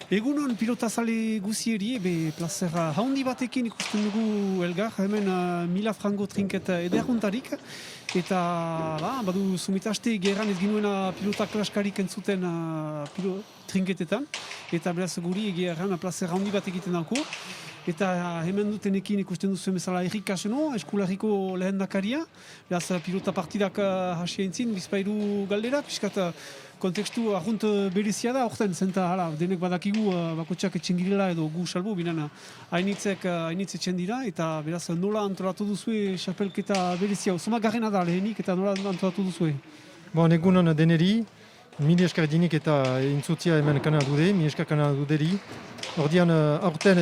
Egunon pilotazale guzieri, plazera haundi batekin ikusten dugu Elgar, hemen 1000 frango trinket ederguntarik, eta badu sumitaste gerran ez ginuena pilota klaskarik entzuten trinketetan, eta beraz guri egerran plazera haundi bat egiten dauko. Eta hemen dutenekin ikusten duzu bezala Erik Kaseno, eskularriko lehendakaria, beraz pilota partidak hasi entzin, bizpairu galdera, piskat kontekstu arrunt berezia da, orten, zenta denek badakigu bakotxak etxengirela edo gu salbo, binan hainitze txendira, eta beraz nola antolatu duzue xapelketa berezia, zoma garrena da lehenik eta nola antolatu duzue? Bon, egunon deneri, mili esker dinik eta intzutzia hemen kanal dude, mili esker kanal duderi. Ordian, aurten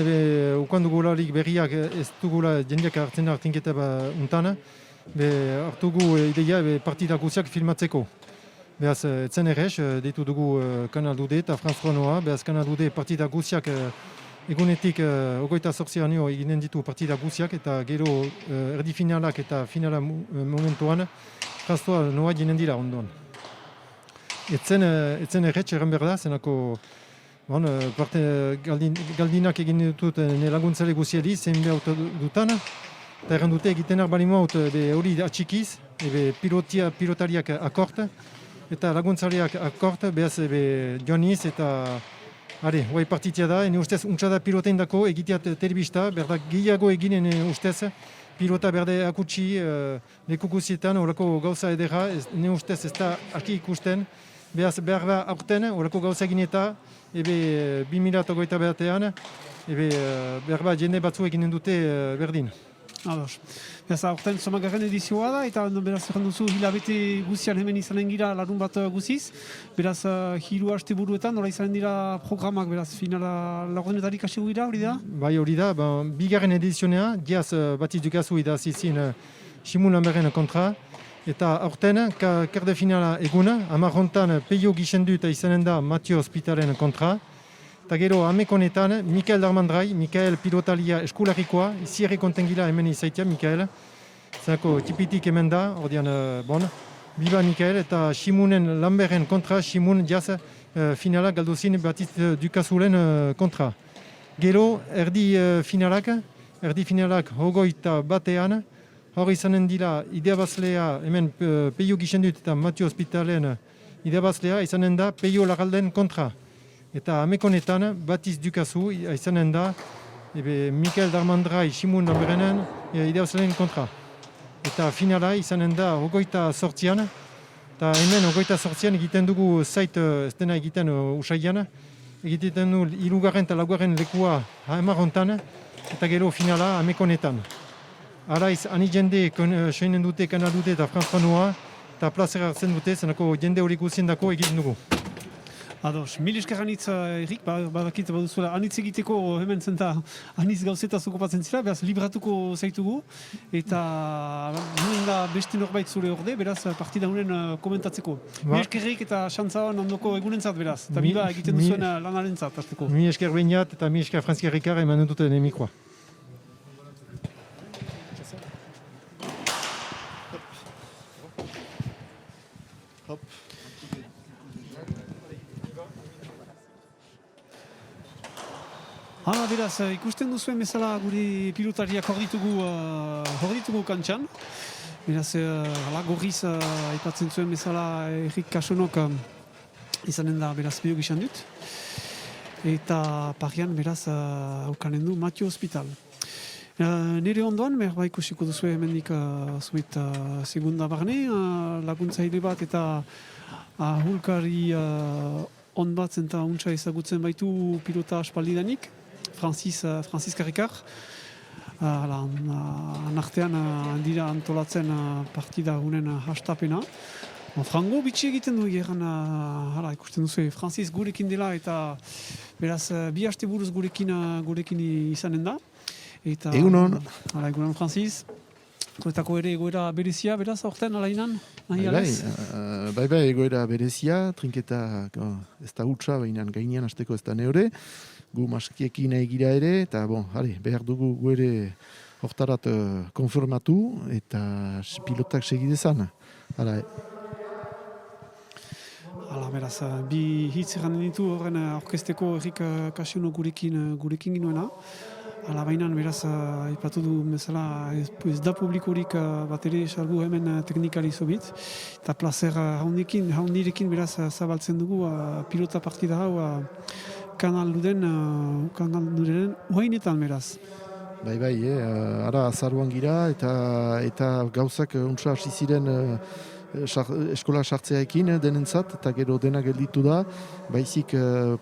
ukan dugularik berriak ez dugula jendeak hartzen hartinketa untan, hartugu ideia partida guziak filmatzeko. Beaz, etzen errez, deitu dugu kanal dude eta Franz Ronoa, beaz kanal dude partida guziak egunetik 28 anio eginen ditu partida guziak eta gero erdi finalak eta finala momentuan Franz Ronoa ginen dira ondoan. Etzen errez, erran behar da, zenako galdinak egin ditut laguntzale guzieli, zein behar dutan, eta erran dute egiten arbali maut hori atxikiz, pilotariak akort, eta laguntzaleak akort, behaz joaniz, eta guai partitia da, ene ustez untsa pilotein dako egiteat telebista, berda gehiago eginen ustez, pilota berde akutsi leku guzietan, horako gauza edera, ene ustez ez da arki ikusten, behaz behar da aurten, horako gauza egin eta, 2008 batean, behar jende batzu eginen dute berdin. Ados. Beraz, aurten somagarren edizioa da, eta beraz erran duzu hilabete guzian hemen izanen gira larun bat guziz. Beraz, hiru haste buruetan, nola izanen dira programak, beraz, finala laurdenetarik hasi gira, hori da? Bai, hori da, bigarren edizionea, diaz batiz dukazu idazizin Simon Lamberen kontra, eta aurten, kerde finala eguna, amarrontan peio gixendu eta izanen da Matio Hospitalen kontra. Eta gero, amekonetan, Mikael Darmandrai, Mikael pilotalia eskularikoa, izi kontengila hemen izaitia, Mikael. Zako tipitik hemen da, ordean, biba Mikael, eta Simunen Lamberen kontra, Simun diaz finala galduzin batiz dukazulen kontra. Gero, erdi finalak hogoita batean, hor izanen dira ideabazlea, hemen peio gixendut eta Matio Hospitalen ideabazlea, izanen da peio lagalden kontra. Eta amekonetan batiz dukazu izanen da Mikael Darmandrai, Simon Lamberenen ideabazleen kontra. Eta finala izanen da hogoita sortzian, eta hemen hogoita sortzian egiten dugu zait ez dena egiten usaian, egiten du hirugarren eta laugarren lekua hamarrontan, eta gero finala amekonetan. Araiz, ani jende soinen dute, kanal dute eta Franz Ronoa, eta plazera hartzen dute, zenako jende hori guzien dako egiten dugu. Ados, mil esker anitz, Erik, badakit baduzuela, anitz egiteko hemen zenta anitz gauzeta zukopatzen zira, beraz libratuko zaitugu, eta nuen da beste norbait zure orde, beraz partida hunen komentatzeko. Mil eskerrik eta xantzaoan ondoko egunentzat, beraz, eta biba egiten duzuen lanarentzat, azteko. Mil esker behinat eta mil esker Franzki Errikar eman duten emikroa. Hala, beraz, ikusten duzuen bezala gure pilotariak hor ditugu kantxan. Beraz, gorriz aipatzen zuen bezala Erik Kasonok izanen da beraz bio gizan dut. Eta parian beraz aukanen du Matio Hospital. Nire ondoan, berba ikusiko duzu hemendik zuet segunda barne, laguntzaile bat eta hulkari on bat zenta untsa ezagutzen baitu pilota aspaldidanik. Francis Karikar. Anartean dira antolatzen partida hunen hastapena. Frango bitxi egiten du egeran, ikusten duzu, Francis gurekin dela eta beraz bi haste buruz gurekin izanen da. Egunon. Egunon Francis. Zuetako ere egoera berezia, beraz, aurten, alainan? Bai, egoera berezia, trinketa ez da hutsa, baina gainean hasteko ez da neore. Gu maskiekin egira ere, eta behar dugu gu ere hortarat konformatu eta pilotak segidezan. Hala, beraz, bi hitz egan ditu horren orkesteko Errik Kasiono gurekin ginuena. Hala, baina beraz, aipatu du bezala ez da publikorik bat ere salbu hemen teknikali zobit. Eta placer haundirekin beraz zabaltzen dugu pilota partida hau kanal duden uainetan beraz. Bai, ara azaruan gira eta gauzak untsa hasi ziren eskola sartzeaekin denentzat, eta gero dena gelditu da, baizik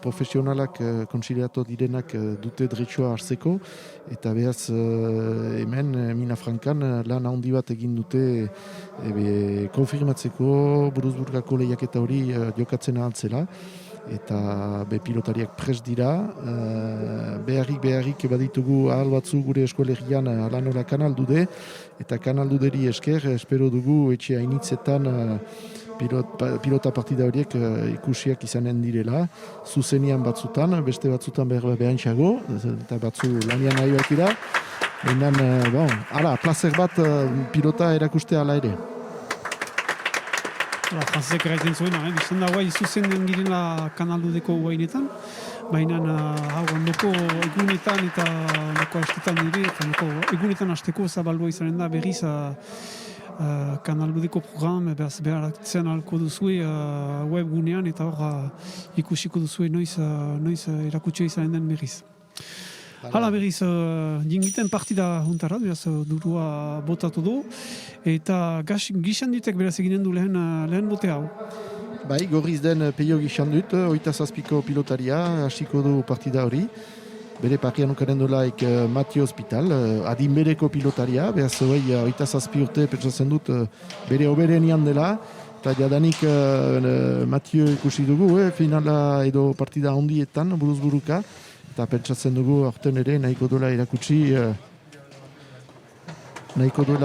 profesionalak kontsiliatu direnak dute dretsua hartzeko, eta behaz hemen Mina Frankan lan handi bat egin dute konfirmatzeko Buruzburgako lehiaketa hori jokatzen ahaltzela. Eta pilotariak prest dira, beharrik baditugu ahal batzu gure eskolegian alanola kanaldude, eta kanalduderi esker espero dugu etxe hainitzetan pilota partida horiek ikusiak izanen direla, zuzenian batzutan, beste batzutan behantxago, eta batzu lanian nahi bat dira, plazer bat pilota erakustea ala ere. Frantzek eraiten zuen, bizten da guai zuzen den girela kanaldudeko guainetan, baina ondoko egunetan eta ondoko hastetan ere, eta ondoko egunetan hasteko zabaldua izanen da berriz kanaldudeko program beharatzen alko duzue webgunean, eta hor ikusiko duzue noiz erakutsia izanen den berriz. Hala berriz, jingiten partida juntarat, beraz durua botatu du, eta gixandutek beraz eginen du lehen bote hau. Bai, gorriz den Peio Gixandut, 27ko pilotaria, hasiko du partida hori. Bere parrian ukaren dolaik Matio Hospital, adinbereko pilotaria, beraz 27 urte pentsatzen dut bere oberenian dela, eta jadanik Matio ikusi dugu, finala edo partida handietan, buruzburuka, eta pentsatzen dugu aurten ere nahiko dola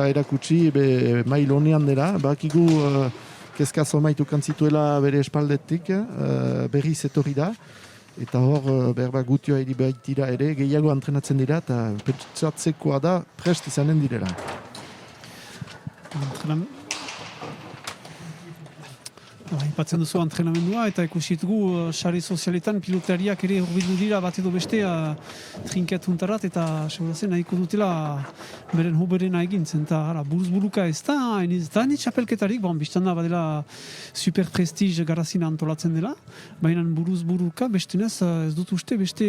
erakutsi mail honean dela. Bakigu kezkazo maitu kantzituela bere espaldetik, berriz etorri da. Eta hor berba gutioa eri baitira ere gehiago entrenatzen dira eta pentsatzekoa da prest izanen direla. Ipatzen duzu entrenamendua eta ikusitugu sare sozialetan pilotariak ere hurbildu dira bat edo beste trinket juntarat eta segurazen nahiko dutela beren hoberena egintzen eta buruzburuka ez da ni txapelketarik, biztan da badela super prestige garazina antolatzen dela, baina buruzburuka bestenez ez dut uste beste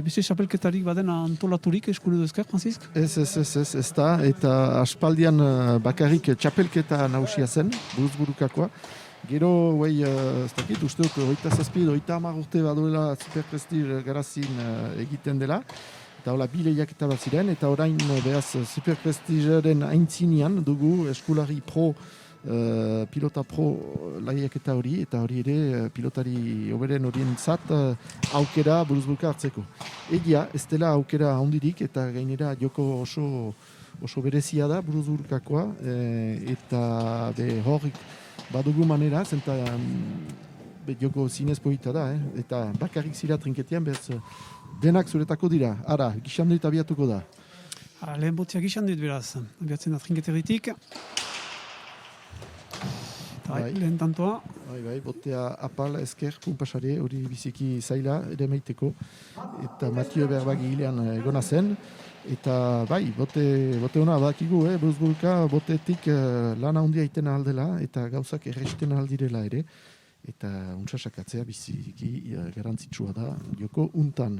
txapelketarik baden antolaturik eskune duzka, Franzisk? Ez da, eta aspaldian bakarrik txapelketa nausia zen, buruzburukakoa. Gero, ez dakit, uste dut, 27 urte baduela super prestige garazin egiten dela. Eta hola, bi lehiaketa bat ziren, eta orain behaz super prestigearen aintzinean dugu eskulari pro, pilota pro lehiaketa hori, eta hori ere pilotari oberen horien zat aukera buruzburuka hartzeko. Egia, ez dela aukera handirik, eta gainera joko oso berezia da buruzburukakoa, eta horrik badugu manera, zenta joko zinez polita da, eta bakarrik zira trinketian, denak zuretako dira. Ara, gixanduit abiatuko da. Lehen botzea gixanduit beraz, abiatzen da trinketeritik. Lehen tantoa. Bai, botea apal, esker, pumpasare, hori biziki zaila, ere meiteko. Eta Matio Berbagi hilean egona zen. Eta bai, bote hona badakigu, buruzburuka botetik lan handia iten aldela eta gauzak erresten aldirela ere. Eta untsasakatzea biziki garantzitsua da joko untan.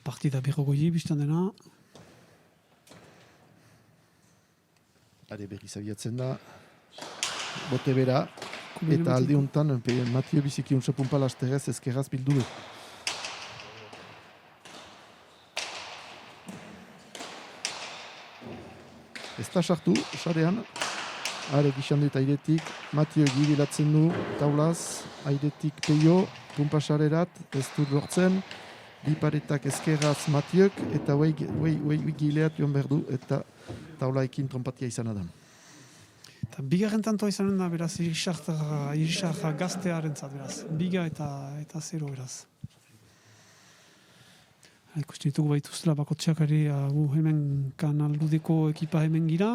Partida berrogoi biztan dena. Berriz abiatzen da. Bote bera. Eta alde untan Matio biziki untsapunpala asterrez ezkerraz bildu du. Ez da sartu, sarean, gixanduit airetik, Matio gibilatzen du, taulaz, airetik Peio, pumpasarerat, ez du lortzen, biparetak ezkerraz Matiok, eta gileat joan behar du, eta taulaekin trompatia izan da. Eta bigarren tantoa izanen da, beraz, Irisar gaztearen zat, beraz, biga eta zero, beraz. Ikusten ditugu baituztela bakotxeak ere gu hemen kanaldudeko ekipa hemen gira,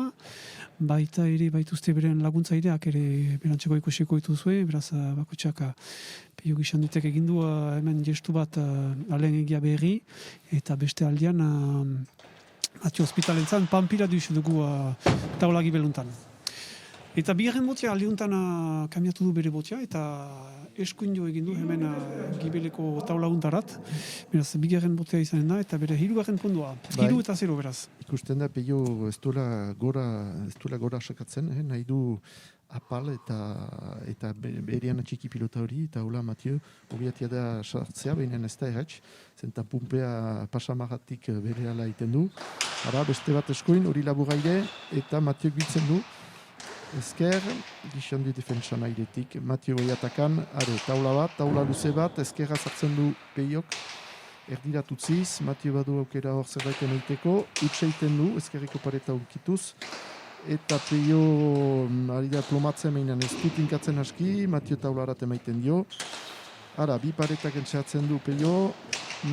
baita ere baituzte beren laguntzaileak ere berantzeko ikusiko dituzue, beraz bakotxeak Peio Gixandutek egin du hemen gestu bat alen egia berri, eta beste aldean Matio Hospitalentzan Pampila dugu taula gibeluntan. Eta bigarren botia aldiuntan kamiatu du bere botia eta eskuinio egin du hemen gibeleko taula untarat. Beraz, bigarren botia izanen da eta bere hirugarren pundua. Hiru eta zero beraz. Ikusten da Peio ez duela gora sakatzen, nahi du apal eta berean txiki pilota hori, eta hola Matio obiatia da sartzea, behinean ez da erratx, zenta pumpea pasamagatik berehala egiten du. Ara, beste bat eskuin, hori laburaire, eta Matio biltzen du. Ezker, Gixandu defentsan airetik, Matio goiatakan, taula luze bat, ezkerra sartzen du Peiok, erdiratutziz, Matio badu aukera hor zerbaiten egiteko, utseiten du, ezkerriko pareta urkituz, eta Peio ari da plomatzen meinan ez du tinkatzen aski, Matio taularat emaiten dio. Ara, bi paretak entxeatzen du Peio,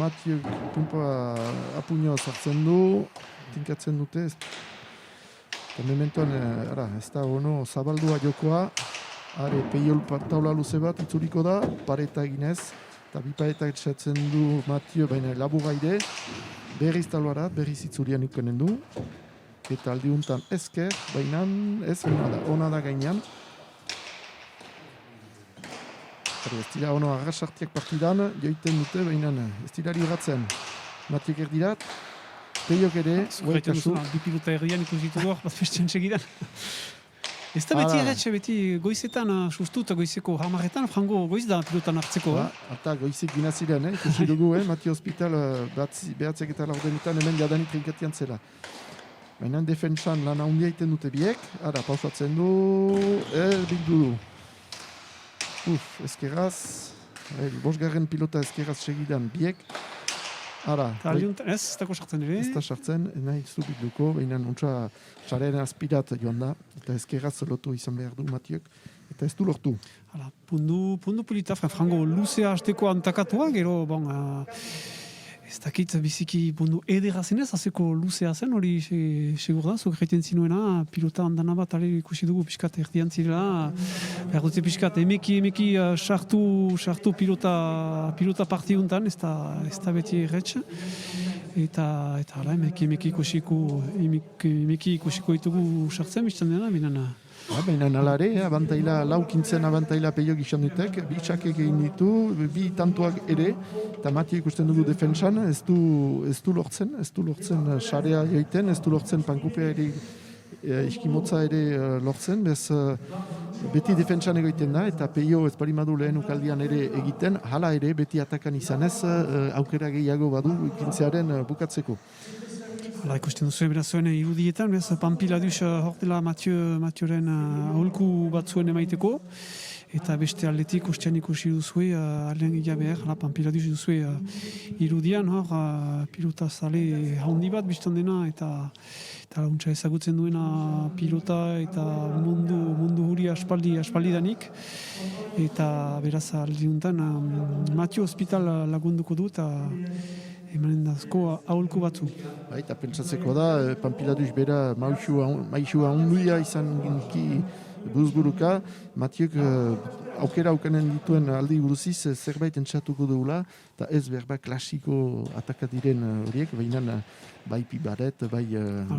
Matio pumpa apuñoa sartzen du, tinkatzen dute, eta mementoan, ez da ono zabaldua jokoa, Peio taula luze bat itzuriko da, pareta eginez, eta bi paretak entxeatzen du Matio, baina laburaire, berriz taularat, berriz itzurian ikenen du, eta aldiuntan ezker, baina ez ona da gainean. Ez dira ono arrasartiak partidan, joiten dute, baina ez dira ligatzen. Matiek erdirat, Peiok ere, Zugaiten duzu, bi pilota erdian ikusitu hor, bat festen segidan. Ez da beti erretxe, beti goizetan sustu eta goizeko hamarretan, frango goiz da pilotan hartzeko. Eta goizik binaziren, ikusi dugu, Matio Hospital behatzek eta laurdenetan hemen jadanik trinkatian zela. Baina defentsan lan handia egiten dute biek, pausatzen du, bildu du. Ezkerraz, bosgarren pilota ezkerraz segidan biek. Ez dako sartzen ere? Ez da sartzen, nahi zu bilduko, baina untsa txaren aspirat joan da, eta ezkerraz lotu izan behar du Matiok, eta ez du lortu. Pundu polita, frango luzea hasteko antakatua, gero, ez dakit biziki pundu edera zenez, azeko luzea zen, hori segur da, zuk jaiten zinuena, pilota handana bat ikusi dugu pixkat erdian zirela, behar dute pixkat emeki sartu pilota partiuntan, ez da beti erretx, eta emeki ikusiko ditugu sartzen, biztan dena, binana. Baina nalare, laukintzen abantaila Peio Gixandutek, bi txakek egin ditu, bi tantuak ere, eta Matio ikusten dugu defentsan, ez du lortzen sarea joiten, ez du lortzen pankupea ere, iskimotza ere lortzen, beti defentsan egoiten da, eta Peio ez barimadu lehen ukaldian ere egiten, hala ere beti atakan izanez, aukera gehiago badu ikintzearen bukatzeko. Ikusten duzu berazuen irudietan, Pampila duz hor dela Matioren aholku batzuen emaiteko, eta beste aldetik ustean ikusi duzue, alen egia behar, Pampila duz duzue irudian, hor pilota zale handi bat biztan dena, eta launtza ezagutzen duena pilota eta mundu huri aspaldi danik, eta beraz aldiuntan Matio Hospital lagunduko du, eta emanen dazko aholku batzu. Eta pentsatzeko da, Pampiladuz bera maixua onduia izan ginki buzburuka, Matiok aukera aukanen dituen aldi buruziz zerbait entxatuko dugula, eta ez berba klasiko atakadiren horiek, baina bai pibaret, bai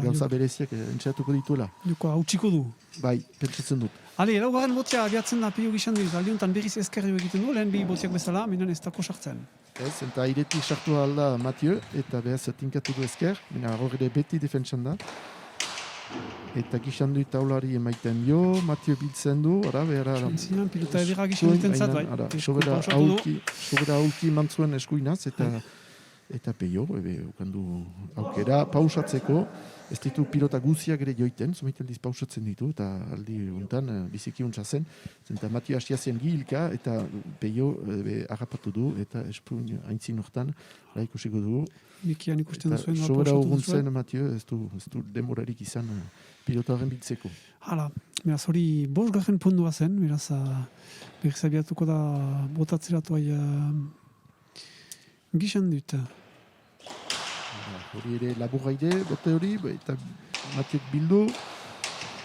gauza bereziak entxatuko dituela. Joko hautsiko du. Bai, pentsatzen dut. Laugarren botia abiatzen da Peio Gixandu, aldiuntan berriz ezkerrio egiten du, lehen bi botiak bezala, minan ez dako sartzen. Ez, eta airetik sartu alda Matio, eta behaz tinkatu du ezker, baina horre beti defentsan da. Eta Gixandu taulari emaiten dio, Matio biltzen du, behar... Zinan, pilota edera Gixandu iten zat, bai. Sobera aulki mantzuen eskuinaz, eta Peio, ukandu aukera, pausatzeko, ez ditu pilota guziak ere joiten, zumaitaldiz pausatzen ditu, eta aldi untan biziki untsa zen, zenta Matio hastia zen gilka, eta Peio harrapatu du, eta espuin haintzin hortan, ikusiko dugu. Mikian ikusten duzuen. Sobera urguntzen Matio, ez du demorarik izan pilota horren biltzeko. Beraz hori bosgarren pundua zen, beraz berriz abiatuko da botatzeratu Gixandut. hori ere laburraide, bote hori, eta Matiok bildu,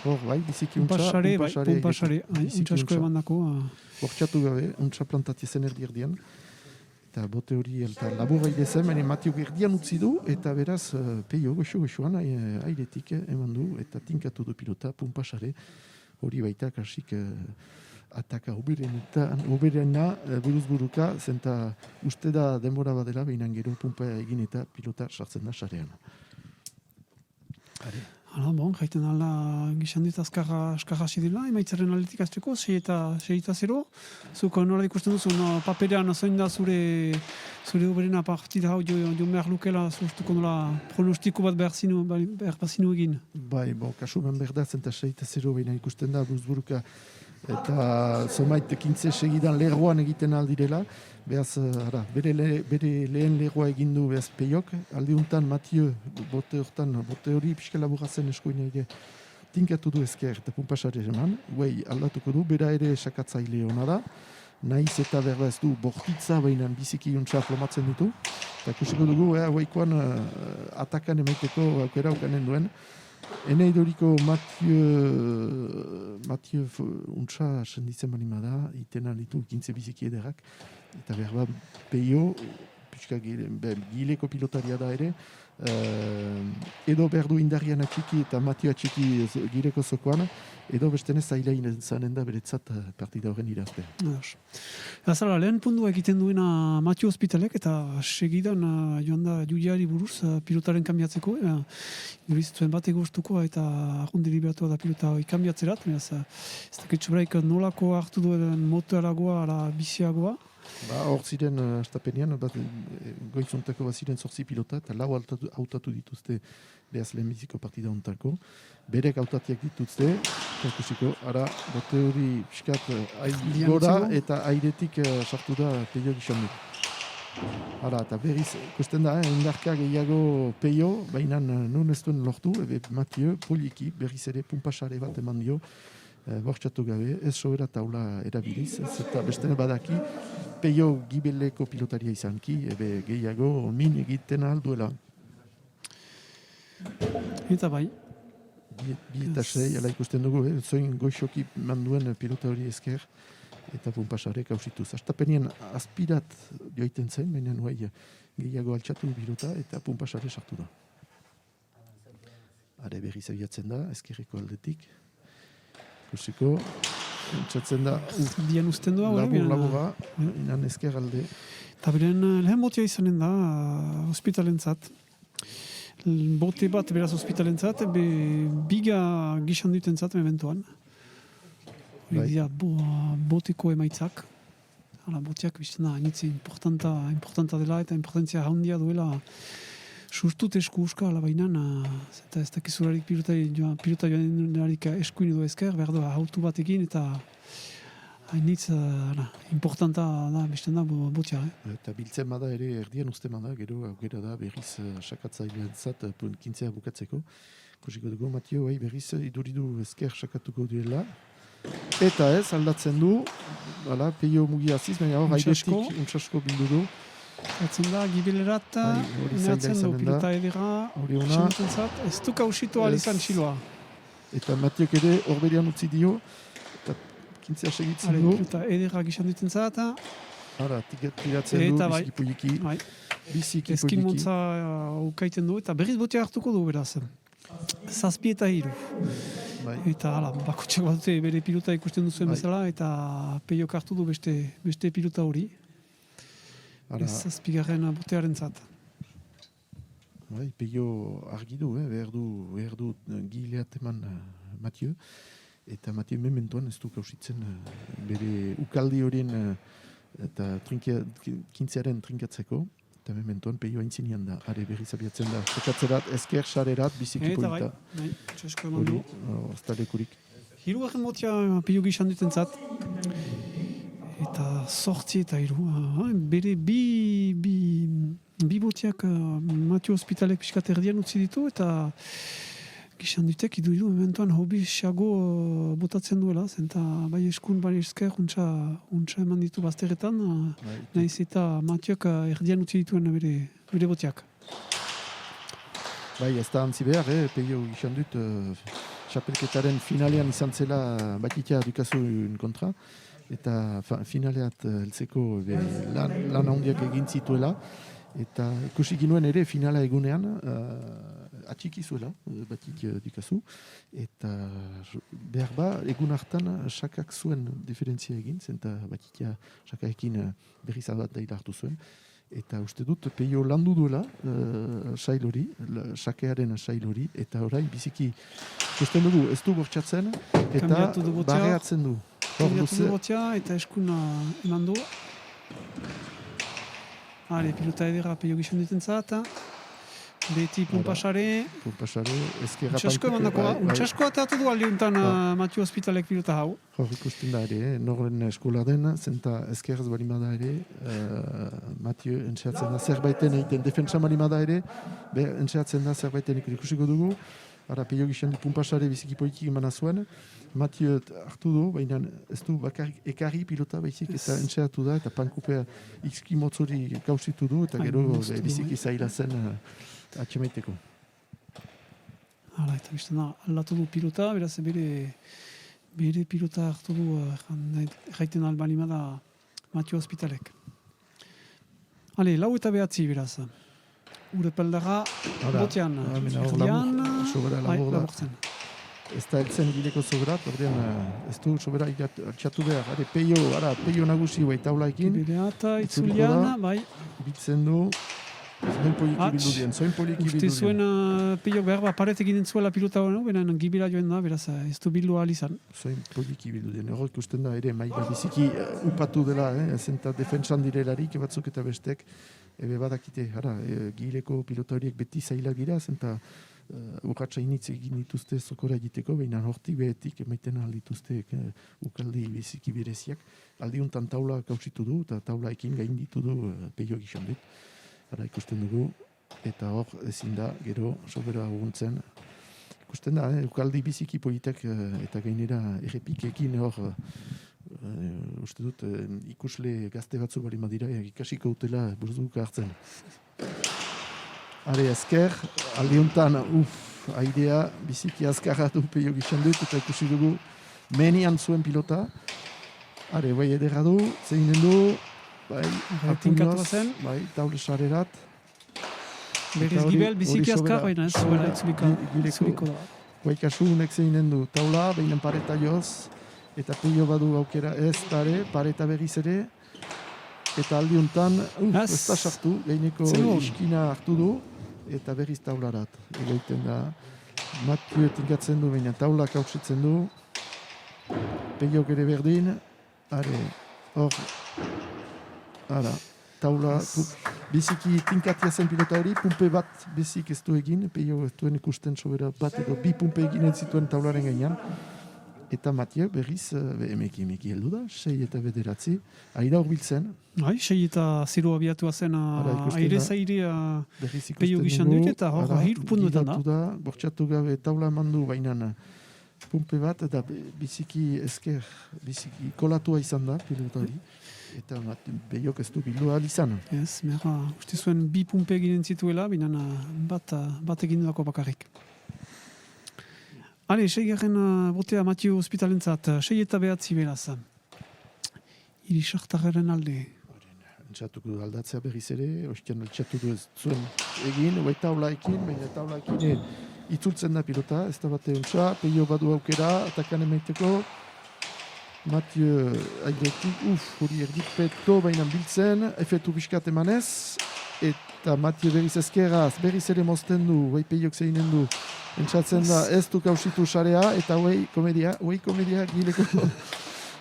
hor, bai, biziki untsa, Pumpasare, untsa asko eman dako. Bortxatu gabe, untsa plantatia zen erdian. Eta bote hori eta laburraide zen, baina Matiok erdian utzi du, eta beraz, peio, goxo-goxoan, airetik eman du, eta tinkatu du pilota, Pumpasare, hori baita kasik ataka oberena buruz-buruka, zenta uste da denbora badela, behinan gero pumpa egin eta pilota sartzen da sarean. Hala, bon, jaiten ala gizan dut azkarra hasi dela, emaitzaren aldetik azteko, 6-0. Zuk nola ikusten duzu, paperean zoin da zure oberena partida hau jo behar lukela, zuztuko nola pronostiko bat behar bazinu egin. Bai, kasuman behar da, zenta 6-0 behinan ikusten da, buruz-buruka, eta zomait 15 segidan lerroan egiten aldirela, behaz, bere lehen lerroa egin du behaz peiok, aldiuntan Mathieu bote hori pixka laburrazen eskoina ere tinkatu du ezker eta Pumpasare eman, guai aldatuko du, bera ere esakatzaile hona da, nahiz eta berda ez du bortitza behinan biziki untsa plomatzen ditu, eta kusiko dugu, guaikoan atakan emaiteko aukera ukanen duen. Ene idoriko Mathieu untsa senditzen balima da, itena ditu 15 biziki ederrak, eta berba peio, pixka gileko pilotaria da ere, edo berdu indarrian atxiki eta Mathieu atxiki gireko zokoan, edo bestene zailain zanen da beretzat partida horren irazte. Azala, lehen pundua egiten duena Mathieu Hospitalek eta segidan joan da juiari buruz pilotaren kanbiatzeko. Jurizitzen bat egoztuko eta arrundi liberatua da pilota kanbiatzerat. Ez dakitzu braik nolako hartu duen motoragoa ala biziagoa. Hor ziren astapenean, goizontako bat ziren 8 pilota eta 4 hautatu dituzte behaz lehenbiziko partida ontako. Berek hautatiak dituzte, ikusiko, ara, bote hori piskat gora eta airetik sartu da peio gizondu. Ara, eta berriz, ikusten da, indarka gehiago peio, baina nun ez duen lortu, Mathieu, poliki, berriz ere Pumpasare bat eman dio, bortxatu gabe, ez sobera taula erabiliz, eta bestene badaki, peio gibeleko pilotaria izanki, gehiago min egiten alduela. Eta bai. Bi eta 6, ala ikusten dugu, zoin goixoki manduen pilota hori esker, eta Pumpasare kausituz. Astapenien aspirat joiten zen, baina gehiago altxatu pilota, eta Pumpasare sartu da. Are berriz abiatzen da, eskerreko aldetik. Ikusiko, entzatzen da Dian usten doa, labura, inan esker alde. Eta beren lehen botia izanen da hospitalentzat. Bote bat beraz hospitalentzat, biga gizan dutentzat mementoan. Bai. Boteko emaitzak. Boteak bizten da, hainitze importanta dela eta importantzia handia duela sustut esku uska, baina eta ez dakizularik pilota joan eskuin edo ezker, behar du hautu batekin eta hainitz importanta da, bizten da botia. Eta biltzen bada ere erdian uste bada, gero aukera da berriz sakatzailean zat 15 bukatzeko. Kusiko dugu, Mathieu, berriz iduridu ezker sakatuko duela. Eta ez, aldatzen du, peio mugi aziz, baina hor airetik untsasko bildu du. Atzen da, gibelerat, neatzen du, pilota edera, xenetentzat, ez du kausitu alizan txiloa. Eta Mathieu ere horberian utzi dio, eta 15 segitzen du. Pilota edera gizan dutentzat. Tiratzen du, biziki poliki. Ezkin montza ukaiten du, eta berriz botea hartuko du, beraz. 7 eta 3. Eta bakotxak bat dute bere pilota ikusten duzuen bezala, eta peiok hartu du beste pilota hori. Ez 7. botearen zat. Peio argi du, behar du gileat eman Mathieu, eta Mathieu mementoan ez du kausitzen bere ukaldi horien eta 15aren trinkatzeko, eta mementoan peio haintzinean da, are berriz abiatzen da, sekatzerat, esker, sarerat, biziki polita. Bai, txesko eman du. Oztalekurik. Hirugarren botia peio gizan duten zat, eta 8 eta 3. Bere bi botiak Mathieu Hospitalek pixkat erdian utzi ditu, eta gizan dutek idu mementoan hobi xago botatzen duela, zenta bai eskun bai esker untsa eman ditu bazteretan, nahiz eta Mathieuak erdian utzi dituen bere botiak. Bai, ez da antzi behar, peio izan dut, txapelketaren finalean izan zela Batitia Dukazun kontra, eta finaleat heltzeko lan handiak egin zituela, eta ikusi ginuen ere finala egunean, atxiki zuela, Batik Dukazu, eta behar ba, egun hartan sakak zuen diferentzia egin, zenta Batitia sakaekin berriz bat daila hartu zuen, eta uste dut peio landu duela sail hori, sakearen sail hori, eta orain biziki ikusten dugu ez du bortxatzen, eta barreatzen du. Kambiatu du botia eta eskuna eman du. Pilota edera peio gizon ditentzat. Beti Pumpasare. Ezkerra Untxasko eman dakoa. Untxasko ateatu du aldiuntan Matio Hospitalek pilota hau. Hor ikusten da ere, norren eskola den, zenta ezkerraz balimada ere, Matio entxeatzen da zerbaiten egiten, defensa balimada ere, entxeatzen da zerbaiten ikusiko dugu. Ara, peio gizan Pumpasare biziki politik emana zuen. Matio hartu du, baina ez du bakarrik ekarri pilota baizik eta entxeatu da, eta pankupea ikski motzori gauzitu du, eta gero biziki zaila zen atxemaiteko. Eta bizten da, aldatu du pilota, beraz bere pilota hartu du erraiten albalima da Matio Hospitalek. Lau eta behatzi beraz. Urepeldaga botean, erdian, laburtzen. Ez da eltzen gileko soberat, ordean ez du sobera altxatu behar. Peio nagusi bai taulaekin. Bereata, itzulian, bai. Bitzen du, zoin poliki bildu Uste zuen Peio behar paret egiten zuela pilota hori, benen gibila joen da, beraz ez du bildu ahal izan. Zoin poliki bildu den. Horrek ikusten da ere maila biziki upatu dela, zenta defentsan direlarik batzuk eta bestek. Ebe badakite, gileko pilota horiek beti zailak dira, zenta urratxa initz egin dituzte zokora egiteko, baina hortik behetik emaiten aldituzte ukaldi biziki bereziak. Aldiuntan taula kausitu du, eta taulaekin gain ditu du peio gizan dit. Ikusten dugu, eta hor ezin da, gero, sobera uruntzen. Ikusten da, ukaldi biziki politak eta gainera errepikekin hor, uste dut, ikusle gazte batzu bali madira, ikasiko utela buruzduka hartzen. Ezker, aldiuntan, airea biziki azkarra du peio gizan dut, eta ikusi dugu menian zuen pilota. Bai edera du, zeinen du, bai, apuñoz, bai, taule sarerat. Berez gibel, biziki azkar, baina ez zuela itzuliko da. Bai, kasunek zeinen du, taula, behinan pareta joz, eta peio badu aukera ez dare, pareta berriz ere, eta aldiuntan, ez da sartu, gaineko iskina hartu du, eta berriz taularat. Egoiten da, Matio tinkatzen du, baina taulak hautsitzen du, peiok ere berdin, hor, taula, biziki tinkatia zen pilota hori, pumpe bat bezik ez du egin, peio ez duen ikusten sobera bat edo bi pumpe eginen zituen taularen gainean, eta Matio berriz emeki heldu da, 6 eta 9, aira horbiltzen. 6 eta 0 abiatua zen aire-zaire peio gizan dut, eta hor hiru puntuetan da. Bortxatu gabe taula mandu bainan pumpe bat, eta biziki esker, biziki kolatua izan da pilota hori. Eta peiok ez du bildu ahal izan. Ez, uste zuen bi pumpe eginen zituela, binan bat egin dako bakarrik. Seigarren botea Matio Hospitalentzat, 6 eta 9 beraz. Iri sartarren alde. Entxatuko du aldatzea berriz ere, ostian altxatu du ez zuen egin, bai taulaekin, baina taulaekin itzultzen da pilota, ez da bate ontsa, peio badu aukera, atakan emaiteko, Matio airetik, hori erdik peto baina biltzen, efetu biskat emanez, eta Matio berriz ezkeraz, berriz ere mozten du, bai peiok zeinen du, entzatzen da ez du kausitu sarea, eta hoi komedia gileko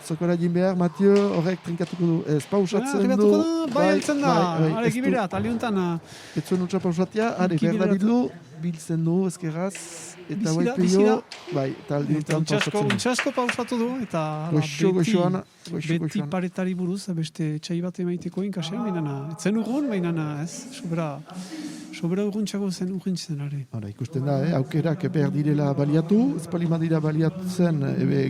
zokora egin behar, Matio horrek trinkatuko du, ez pausatzen du. Bai, altzen da, gibirat, aliuntan. Ez zuen utxa pausatia, behar da biltzen du ezkeraz, eta hoi peio, bai, eta aliuntan pausatzen du. Untxasko pausatu du, eta beti paretari buruz, beste txai bat emaiteko inkasean, baina, etzen urrun, baina ez, sobera urruntxago zen urruntzen ari. Ikusten da, aukerak behar direla baliatu, ez palima dira baliatzen,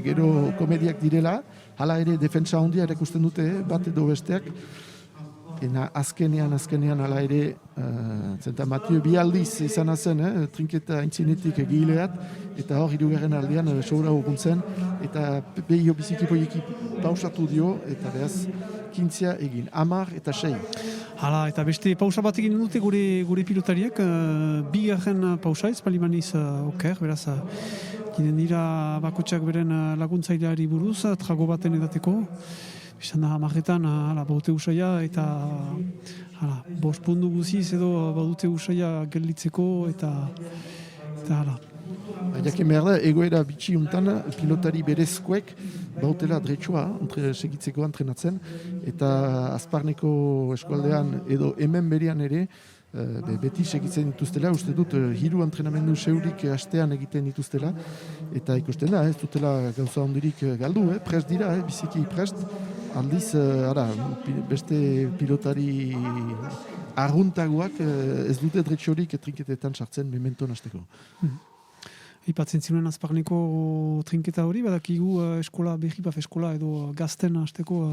gero komediak direla, hala ere defensa hondia ere ikusten dute, bat edo besteak, azkenean ala ere, zenta Mathieu bi aldiz izan zen, trinketa aintzinetik egileat, eta hor hirugarren aldean soura urguntzen, eta behio biziki poieki pausatu dio, eta behaz, 15 egin, 10 eta 6. Hala, eta beste pausa bat egin dute gure pilotariak, bigarren pausa ez, palimaniz oker, beraz, ginen dira bakotxak beren laguntzaileari buruz, trago baten edateko, bizan da hamarretan, baute usaia, eta bost pundu guziz edo baute usaia gelditzeko, eta hala. Jakin behar da, egoera bitxi untan, pilotari berezkoek bautela dretsua segitzeko entrenatzen, eta azparneko eskualdean edo hemen berian ere, beti segitzen dituztela, uste dut, 3 entrenamendu seurik astean egiten dituztela, eta ikusten da, ez dutela gauza ondirik galdu, prest dira, biziki prest, aldiz, beste pilotari arguntagoak ez dute dretsorik trinketetan sartzen mementon hasteko. Ipatzen zinuen azparneko trinketa hori, badakigu eskola berri bat, eskola edo gazten hasteko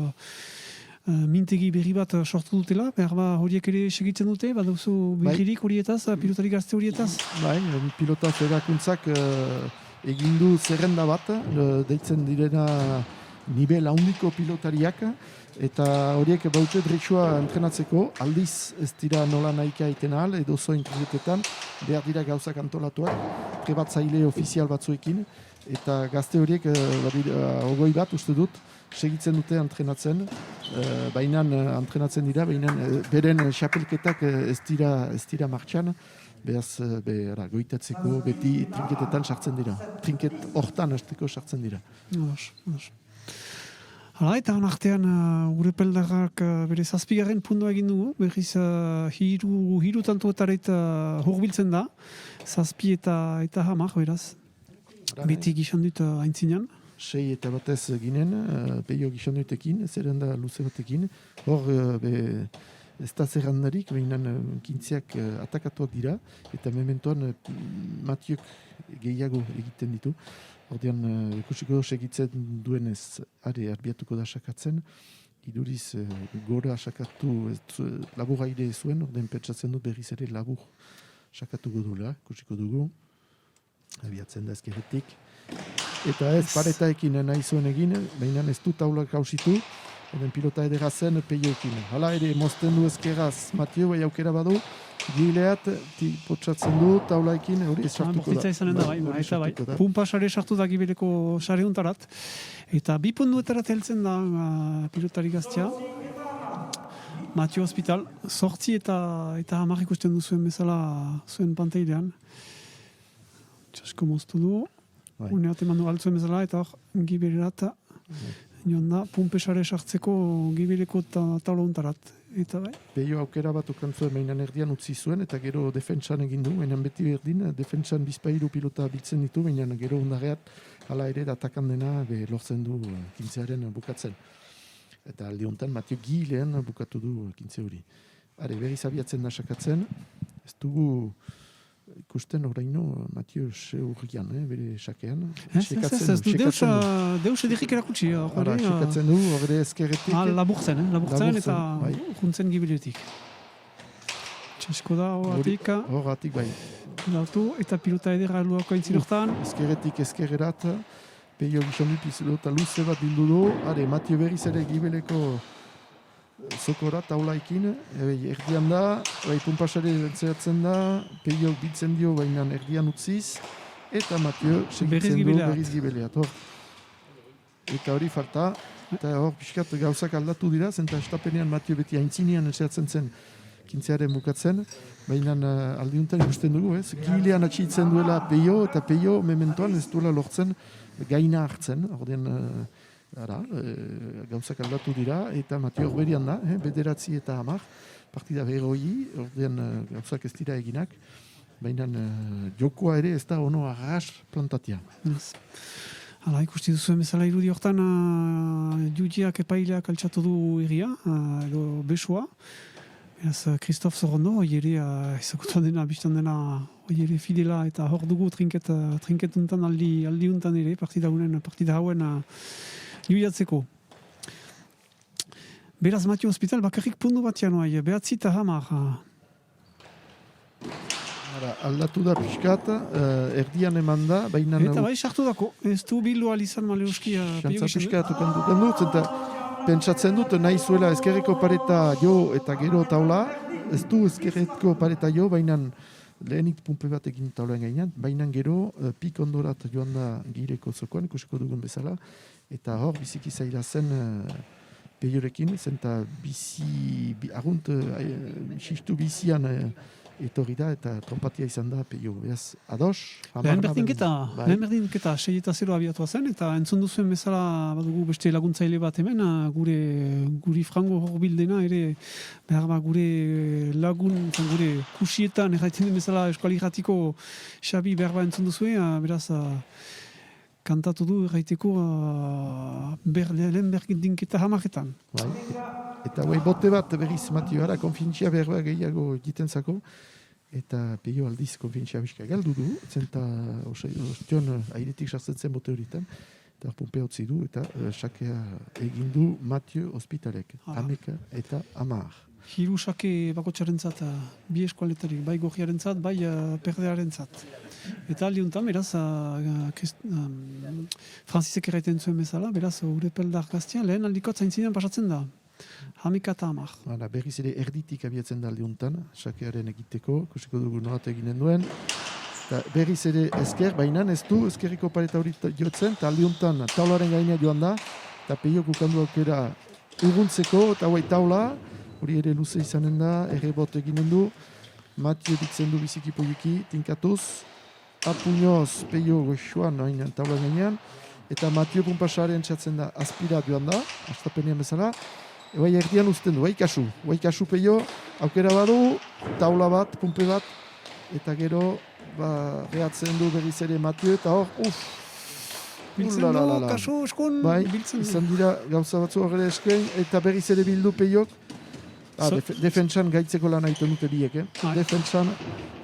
mintegi berri bat sortu dutela, behar horiek ere segitzen dute, baduzu berririk horietaz, pilotari gazte horietaz? Bai, pilota federakuntzak egin du zerrenda bat, deitzen direna nivel handiko pilotariak, eta horiek baute dretsua entrenatzeko, aldiz ez dira nola nahika egiten ahal, edo zoin trinketetan, behar dira gauzak antolatuak, prebatzaile ofizial batzuekin, eta gazte horiek, ogoi bat, uste dut, segitzen dute entrenatzen, baina entrenatzen dira, baina beren xapelketak ez dira martxan, behaz goitatzeko beti trinketetan sartzen dira. Trinket hortan hasteko sartzen dira. Hala, eta artean gure peldarrak bere 7. puntua egin dugu, berriz hiru tantuetaret hurbiltzen da, 7 eta 10, beraz. Beti gizan dut aintzinean. 6 eta batez ginen, peio gizan dutekin, zerrenda luze batekin. Hor, ez da zerrandarik, behinan 15ak atakatuak dira, eta mementoan Mathiek gehiago egiten ditu. Ordean, ikusiko segitzen duenez, arbiatuko da sakatzen, iduriz gora sakatu labur aire zuen, ordean pentsatzen dut berriz ere labur sakatuko dula, ikusiko dugu, abiatzen da ezkerretik. Eta ez paretaekin nahi zuen egin, baina ez du taulak hausitu, ordean pilota edera zen peioekin. Hala ere, mozten du ezkeraz, Mathieu bai aukera badu, gileat, potsatzen du taulaekin, hori ez sartuko da. Bortitza izanen da, bai. Pumpa sare sartu da gibeleko sare untarat. Eta 2 puntuetarat heltzen da pilotari gaztea. Mathieu Hospital, 8 eta 10 ikusten duzuen bezala zuen pantailean. Txasko moztu du. Uneat eman du altzuen bezala, eta hor, gibelerat, nion da, pumpesare sartzeko gibeleko taula untarat. Eta bai. Peio aukera bat okantzuen mainan erdian utzi zuen, eta gero defentsan egin du, mainan beti berdin, defentsan bizpairu pilota biltzen ditu, mainan gero undarreat, hala ere datakan dena lortzen du 15aren bukatzen. Eta aldi honetan, Mathieu Gilean bukatu du 15 hori. Are, berriz abiatzen da sakatzen, ez dugu ikusten oraino Mathieu Seurrian, bere sakean. Ez du deus edirrik erakutsi. Sekatzen du, horre ezkerretik. Laburtzen eta juntzen gibiletik. Txasko da horretik. Horretik bai. Eta pilota edera luako aintzin hortan. Ezkerretik ezkerrerat, peio gizondu pilota luze bat bildu du. Mathieu berriz ere gibeleko zokora taulaikin, erdian da, pumpasare entzeratzen da, peio bitzen dio, baina erdian utziz, eta Mathieu segitzen du berriz gibeleat. Eta hori falta, eta hor pixkat gauzak aldatu dira, zenta estapenean Mathieu beti aintzinean entzeratzen zen 15aren bukatzen, baina aldiuntan ikusten dugu, ez? Gilean atxitzen duela peio, eta peio mementoan ez duela lortzen gaina hartzen, ordean gauzak aldatu dira, eta Mathieu horberian da, 9 eta 10, partida berroi, ordean gauzak ez dira eginak, baina jokoa ere ez da ono arras plantatia. Hala, ikusti duzuen bezala irudi hortan, judiak epaileak altxatu du egia, edo besua. Beraz, Christophe Zorondo, ere ezagutuan dena, biztan dena, ere fidela, eta hor dugu trinketuntan aldi untan ere, partida hauen judiatzeko. Beraz, Matio Hospital bakarrik pundu bat januai, behatzi eta hamar. Aldatu da pixkat, erdian eman da, baina... Eta bai, sartu dako, ez du bildu alizan Maleuski. Xantza pixkat ukan dut, eta pentsatzen dut nahi zuela ezkerreko pareta jo eta gero taula, ez du ezkerreko pareta jo, baina lehenik pumpe bat egin taulan gainean, baina gero pik ondorat joan da gireko zokoan, ikusiko dugun bezala, eta hor biziki zaila zen peiorekin, zenta argunt xistu bizian etorri da eta trompatia izan da peio. Beaz, ados? Lehen berdinketa 6-0 abiatua zen, eta entzun duzuen bezala badugu beste laguntzaile bat hemen, guri frango horbildena ere, behar ba gure lagun, gure kusietan, erraiten den bezala eskuali jatiko Xabi behar ba entzun duzue, beraz, kantatu du erraiteko lehen berdinketa hamaretan. Eta bote bat berriz Matioara konfientzia behar gehiago egiten zako, eta peio aldiz konfientzia bizka galdu du, zenta ostion airetik sartzen zen bote horietan, eta pumpe hotzi du, eta sakea egin du Matio Hospitalek, 10 eta 10. Hiru sake bakotxarentzat, bi eskualetarik, bai gogiarentzat, bai perdearentzat. Eta aldiuntan, beraz, Franzisek erraiten zuen bezala, beraz, Urepeldar gaztia, lehen aldiko zaintzinean pasatzen da. 10 eta 10. Berriz ere erditik abiatzen da aldiuntan, sakearen egiteko, kusiko dugu norat eginen duen. Berriz ere esker, baina ez du eskerriko pareta hori jotzen, eta aldiuntan taularen gaina joan da, eta peiok ukandu aukera urruntzeko, eta taula, hori ere luze izanen da, errebot eginen du, Matio ditzen du biziki poliki, tinkatuz, apuñoz peio goxuan taula gainean, eta Matio pumpasaren txatzen da aspira joan da, astapenean bezala, bai erdian uzten du, bai kasu peio, aukera badu, taula bat, pumpe bat, eta gero, rehatzen du berriz ere Matio, eta hor, biltzen du, kasu, eskun, biltzen du. Izan dira gauza batzu horre eskain, eta berriz ere bildu peiok, defentsan gaitzeko lan aiten dute biek, defentsan,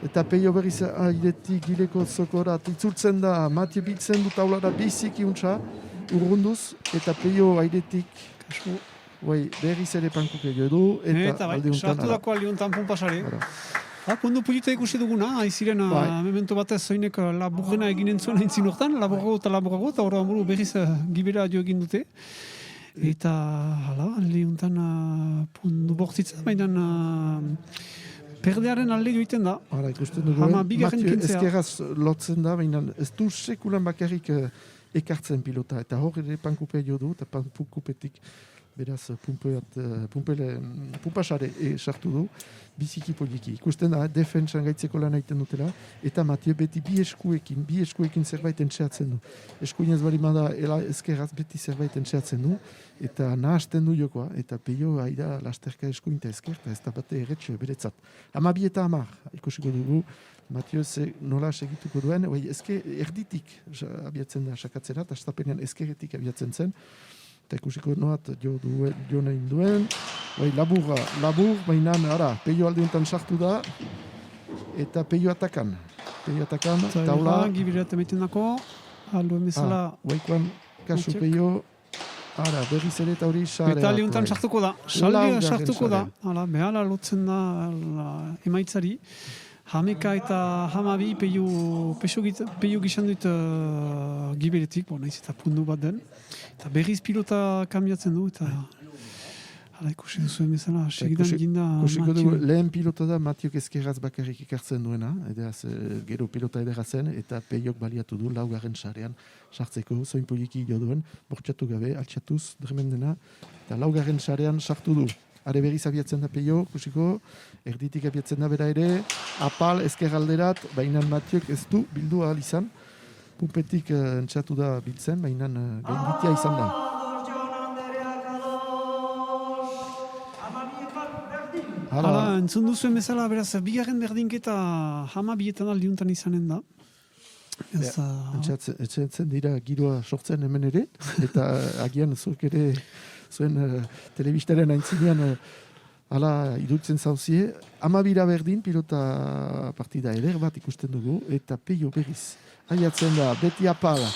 eta peio berriz airetik gireko zokora, itzultzen da, Matio biltzen du taulara biziki untsa, urrunduz, eta peio airetik, berriz ere pankuk egio du, eta aldiuntan. Sartu dako aldiuntan pumpasare. Pundu pulita ikusi duguna, aiziren memento batez zoinek laburrena eginen zuen aintzin hortan, laburrago, eta horrean buru berriz gibera jo egin dute. Eta, aldiuntan pundu bortzitza, baina perdearen alde joiten da. Ikusten dugu, Matio ezkerraz lotzen da, baina ez du sekulan bakarrik ekartzen pilota, eta hor ere pankupea jo du, eta pankupetik beraz pumpasare sartu du, biziki poliki. Ikusten da, defentsan gaitzeko lan egiten dutela, eta Matio beti bi eskuekin zerbait entxeatzen du. Eskuinez bali mada ezkerraz beti zerbait entxeatzen du, eta nahasten du jokoa, eta peio aira lasterka eskuin eta ezker, eta ez da bate erretxe beretzat. 12 eta 10, ikusiko dugu, Matio nola segituko duen, erditik abiatzen da sakatzera, eta estapenean ezkerretik abiatzen zen, eta ikusiko noat jo nahi duen, labur, baina peio aldeuntan sartu da, eta peio atakan, taula. Gibirat emeten dako, alduen bezala. Waikoan, kasu peio, berriz ere eta hori xarea. Eta aldeuntan sartuko da, behala lotzen da emaitzari, 10 eta 12 peio gizan dut giberetik, nahiz eta pundu bat den. Eta berriz pilota kambiatzen du, eta ikusi duzuen bezala, segidan ginda Matio. Lehen pilota da Matiok ezkerraz bakarrik ikartzen duena, edaz gero pilota edera zen, eta peiok baliatu du laugarren sarean sartzeko, zoin poliki jo duen, bortxatu gabe, altxatuz, dremendena, eta laugarren sarean sartu du. Are berriz abiatzen da peio, kusiko, erditik abiatzen da bera ere, apal ezkerralderat, baina Matiok ez du bildu ahal izan, pumpetik entxatu da biltzen, baina gainditia izan da. Entzun duzuen bezala, beraz, bigarren berdinketa 12 aldiuntan izanen da. Etxetzen dira giroa sortzen hemen ere, eta agian zuek ere zuen telebistaren aintzinean iruditzen zauzie. 12 berdin pilota partida eder bat ikusten dugu, eta peio berriz. Aiatzen da, beti apala,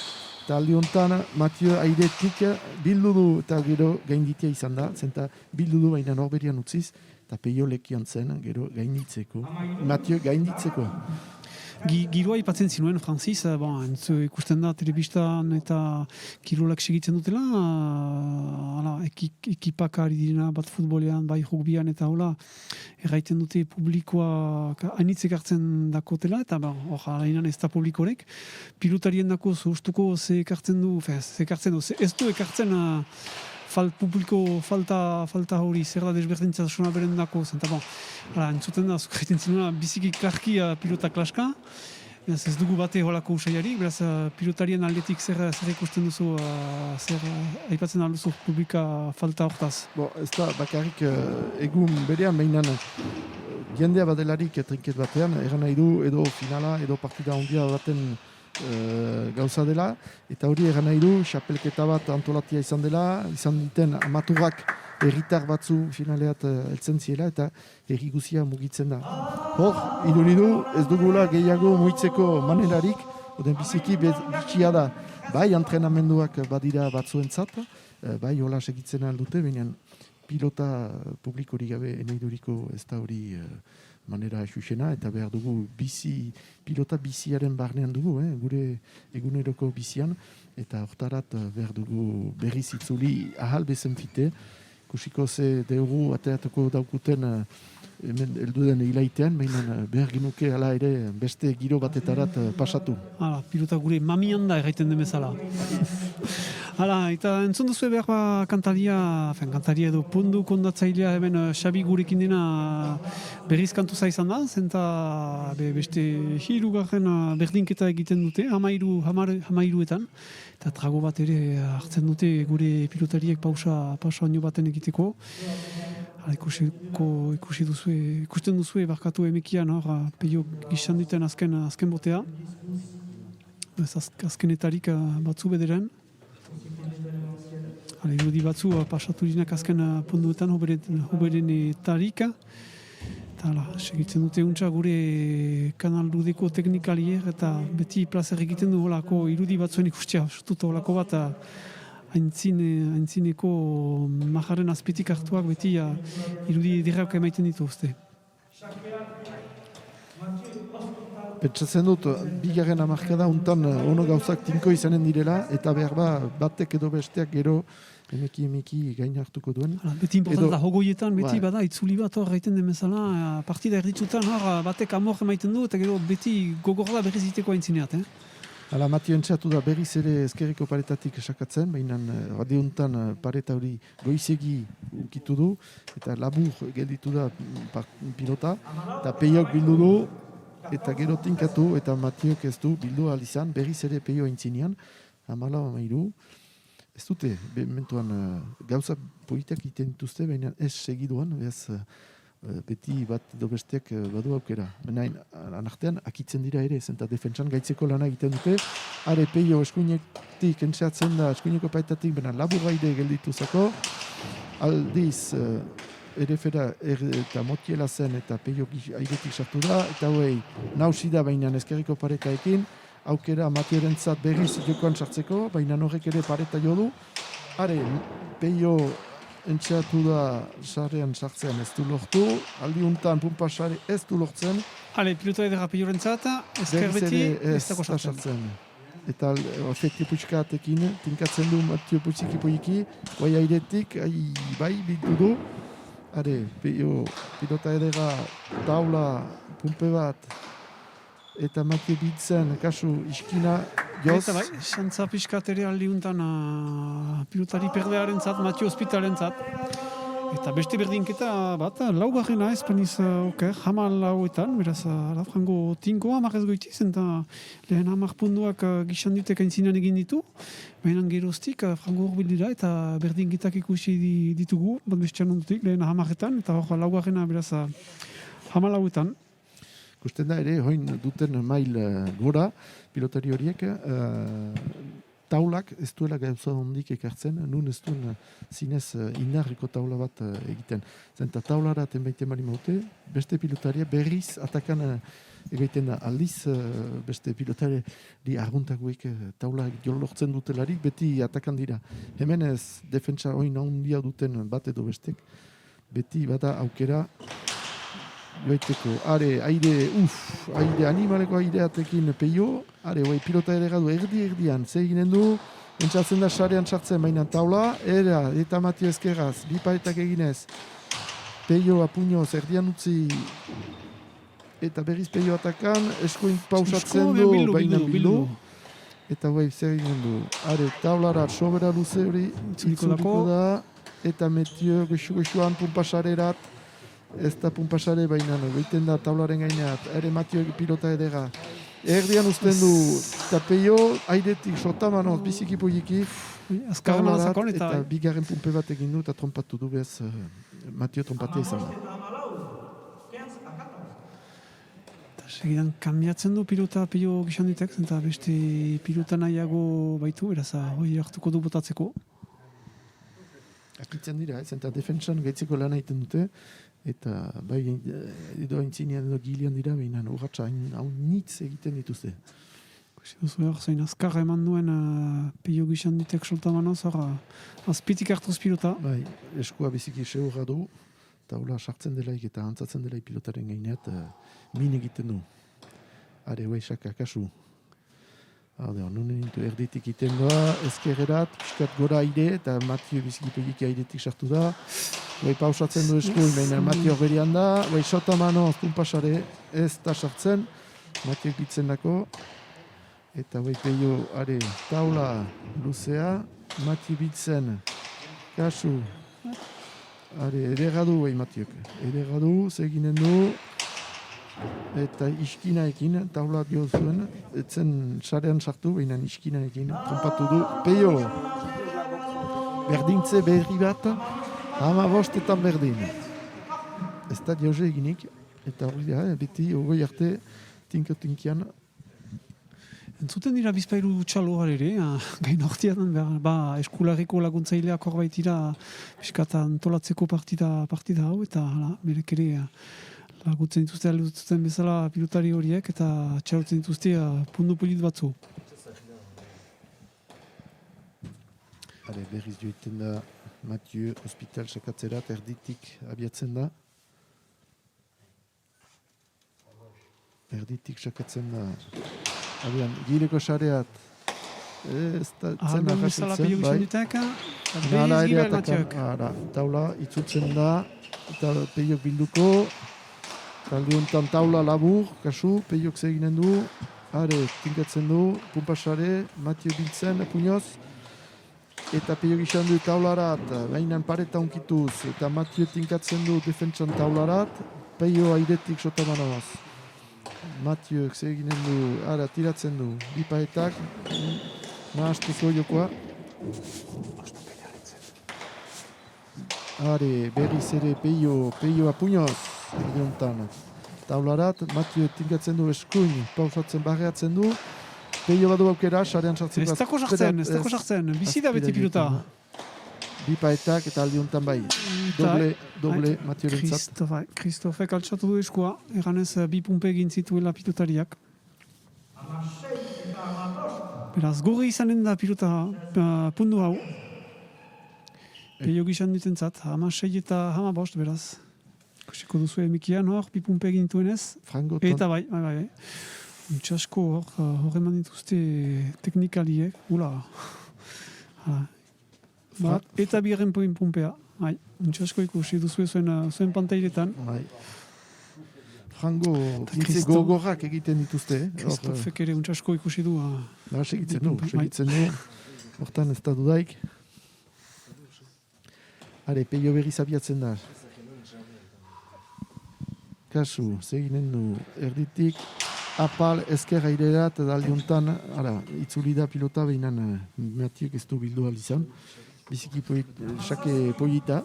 eta aldi honetan Matio airetik bildu du eta gero gainditia izan da, zenta bildu du baina norberian utziz, eta peio lekian zen, gero gainditzeko. Matio gainditzeko. Giroa ipatzen zinuen, Francis, entzu ikusten da telebistan eta kirolak segitzen dutela, ekipak ari direna bat futbolean, bai rugbian eta hola, erraiten dute publikoa hainitzek hartzen dakotela, eta hor alainan ez da publikorek, pilotarien dako zuhustuko ze ekartzen du, ez du ekartzen publiko falta hori zer da desberdintzasuna beren dako, zenta entzuten da, zukaiten zinuna, biziki klarki pilota klaska, beraz ez dugu bate holako usaiari, beraz pilotarien aldetik zer ikusten duzu, zer aipatzen alduzu publika falta hortaz. Ez da, bakarrik egun berean behinan jendea badelarik trinket batean, eran nahi du edo finala, edo partida ondia baten gauza dela, eta hori eran nahi du, xapelketa bat antolatia izan dela, izan duten amaturak herritar batzu finaleat heltzen ziela, eta herri guzia mugitzen da. Hor, iduridu, ez dugula gehiago mugitzeko manerarik, oden biziki bitxia da, bai entrenamenduak badira batzuentzat, bai hola segitzen aldute, baina pilota publikori gabe eneiduriko ez da hori manera xuxena, eta behar dugu pilota biziaren barnean dugu, gure eguneroko bizian, eta hortarat behar dugu berriz itzuli ahal bezen fite, kusiko ze deugu ateatuko daukuten hemen elduden hilaitean, baina behar ginuke ala ere beste giro batetarat pasatu. Pilota gure mamian da erraiten demezala. Eta entzun duzu behar kantaria edo pundu kondatzailea hemen Xabi gurekin dena berriz kantuza izan da, zenta beste hirugarren berdinketa egiten dute, hamairuetan, eta trago bat ere hartzen dute gure pilotariek pausa oino baten egiteko. Ikusten duzue barkatu emekian, peio gizan duten azken botea, azkenetarik batzu bederen. Irudi batzu pasatu dinak azken punduetan hoberenetarik. Segitzen dute untsa gure kanaldudeko teknikalier eta beti plazer egiten du holako irudi batzuen ikustia. Sotuta holako bat aintzineko majaren azpitik hartuak beti irudi dirrak emaiten dituzte. Pentsatzen dut, bigarren hamarkada untan ono gauzak tinko izanen direla, eta behar batek edo besteak gero emeki gain hartuko duen. Beti importanta, hogoietan, beti bada, itzuli bat hor gaiten demezala, partida erditzutan hor batek amor emaiten du, eta gero beti gogorla berriz iteko aintzineat. Matio entxatu da berriz ere ezkerreko paretatik esakatzen, baina radiountan pareta hori goizegi ukitu du, eta labur gelditu da pilota, eta peiok bildu du, eta gero tinkatu, eta Matiok ez du bildu alizan, berriz ere peio aintzinean, 14-13, ez dute, mentuan gauza politak egiten dituzte, baina ez segiduan, beti bat edo besteak badu aukera. Baina anartean akitzen dira ere, zenta defentsan gaitzeko lana egiten dute, are peio eskuinetik entxeatzen da, eskuineko paetatik, baina labur gaide geldituzako, aldiz erefera eta motiela zen eta peio airetik sartu da, eta hoi nausi da baina ezkerriko paretaekin, aukera Matiorentzat berriz jokoan sartzeko, baina horrek ere pareta jo du, are peio entxeatu da sarrean sartzean ez du lortu, aldi untan pumpa sare ez du lortzen. Pilota edera peiorentzat, ezker beti ez dako sartzen. Eta ofekti puxkatekin tinkatzen du Matio Putziki poiki, guai airetik, bai bitu du, pilota edera taula pumpe bat, eta Matio bitzen, kasu iskina, joz. Eta bai, xantza pixkat ere aldiuntan pilotari perdearen zat, Matio Hospitalen zat. Eta beste berdinketa bat, laugarrena espaniz hamal lauetan, beraz, Frango tinkoa amarrez goitiz, eta lehen 10 punduak gizan dutek aintzinean egin ditu, baina geroztik Frango horbil dira, eta berdinketak ikusi ditugu, bat bestian ondutik, lehen 10etan, eta hor laugarrena, beraz, hamal lauetan. Gusten da ere, hoin duten mail gora, pilotari horiek, taulak ez duela gauza hondik ekartzen, nun ez duen zinez indarriko taula bat egiten. Zenta taulara tenbaiten bari maute, beste pilotaria berriz atakan egiten da aldiz beste pilotari arguntakoek taula jolortzen dutelarik beti atakan dira. Hemen ez defentsa oin handia duten bat edo bestek, beti bada aukera joiteko, aire animaleko aireatekin peio, pilota ere gadu erdian, ze eginen du, entzatzen da sarean sartzen, baina taula, eta Matio Ezkerraz, bipaetak eginez, peio apuñoz erdian utzi, eta berriz peio atakan, eskuin pausatzen du, baina bildu, eta zer eginen du, taulara sobera luze hori, itzuliko da, eta Matio goxu-goxuan pumpasarerat, ez da pumpasare baina egiten da taularen gaineat, Matio pilota edera. Erdian uzten du, eta peio, airetik, sotamanoz, biziki poliki, eta bigarren pumpe bat egin du, eta trompatu du bez, Matio trompatia izan da. Segidan, kambiatzen du pilota peio gizan ditek, eta beste pilota nahiago baitu, beraz, hori hartuko du botatzeko. Akitzen dira, eta defentsan gaitzeko lan egiten dute, eta bai edo aintzinean edo gilian dira, behin urratxa hau nitz egiten dituzte. Duzu zein azkarra eman duen peio gizan ditek soltamanoz, azpitik hartuz pilota. Bai, eskua biziki seurra du, taula sartzen delaik eta antzatzen delaik pilotaren gaineat min egiten du. Saka, kasu. Nunen nintu erditik iten doa, ezkerrerat, piskat gora aire, eta Matio biziki poliki airetik sartu da. Pausatzen du eskuin, baina Matio berian da, sotamano pumpasare ez da sartzen, Matio bitzen dako, eta peio, taula luzea, Matio bitzen, kasu, edegadu, Matiok, edegadu, zeginen du, eta iskinaekin, taula dio zuen, etzen sarean sartu, baina iskinaekin, trompatu du, peio, berdintze berri bat, 15 berdin. Ez da dioze eginik, eta hori da, beti hori arte tinko-tinkian. Entzuten dira bizpairu txalo ere, gain hortian, eskulariko laguntzaileak hor baitira piskat antolatzeko partida hau, eta berek ere lagutzen dituzte aldutzen bezala pilotari horiek, eta txarutzen dituzte pundu polit batzu. Berriz joiten da Mathieu hospital sakatzerat erditik abiatzen da. Erditik sakatzen da. Gileko sareat ez da zen arrasatzen, bai. Taula itzutzen da, eta peiok bilduko, talde honetan taula labur, kasu, peiok zeginen du, tinkatzen du, pumpasare, Mathieu biltzen, puñoz, eta peio gizan du taularat, behinan pareta onkituz, eta Mathieu tinkatzen du defentsan taularat, peio airetik sotamanoaz. Mathieu eginen du, tiratzen du, bipaetak, nahaztuko jokoa. Berriz ere peio apuñoz, eriontan. Taularat, Mathieu tinkatzen du eskuin, pausatzen barreatzen du, peio badu aukera, sarean sartzen. Ez dako sartzen, bizi da beti pilota. Bipaetak eta aldi honetan bai. Doble Mathieu rentzat. Kristofek altxatu du eskua, eganez bi pumpe egin zituela pilotariak. Beraz, gorri izanen da pilota pundu hau. Peio gizan ditentzat, 16 eta 15, beraz. Kusiko duzu emikian hor, bi pumpe egin dituenez. Eta bai. Txasko hor eman dituzte teknikaliek, eta bigarren pumpea. Txasko ikusi duzu zuen pantailetan. Frango, gintze gogorrak egiten dituzte. Kristofek ere txasko ikusi du. Segitzen du. Hortan ez da dudaik. Peio berriz abiatzen da. Kasu, zeginen du, erditik, apal ezker airerat eta aldiuntan, itzuli da pilota behinan Mathieu ez du bildu alizan. Biziki xake polita.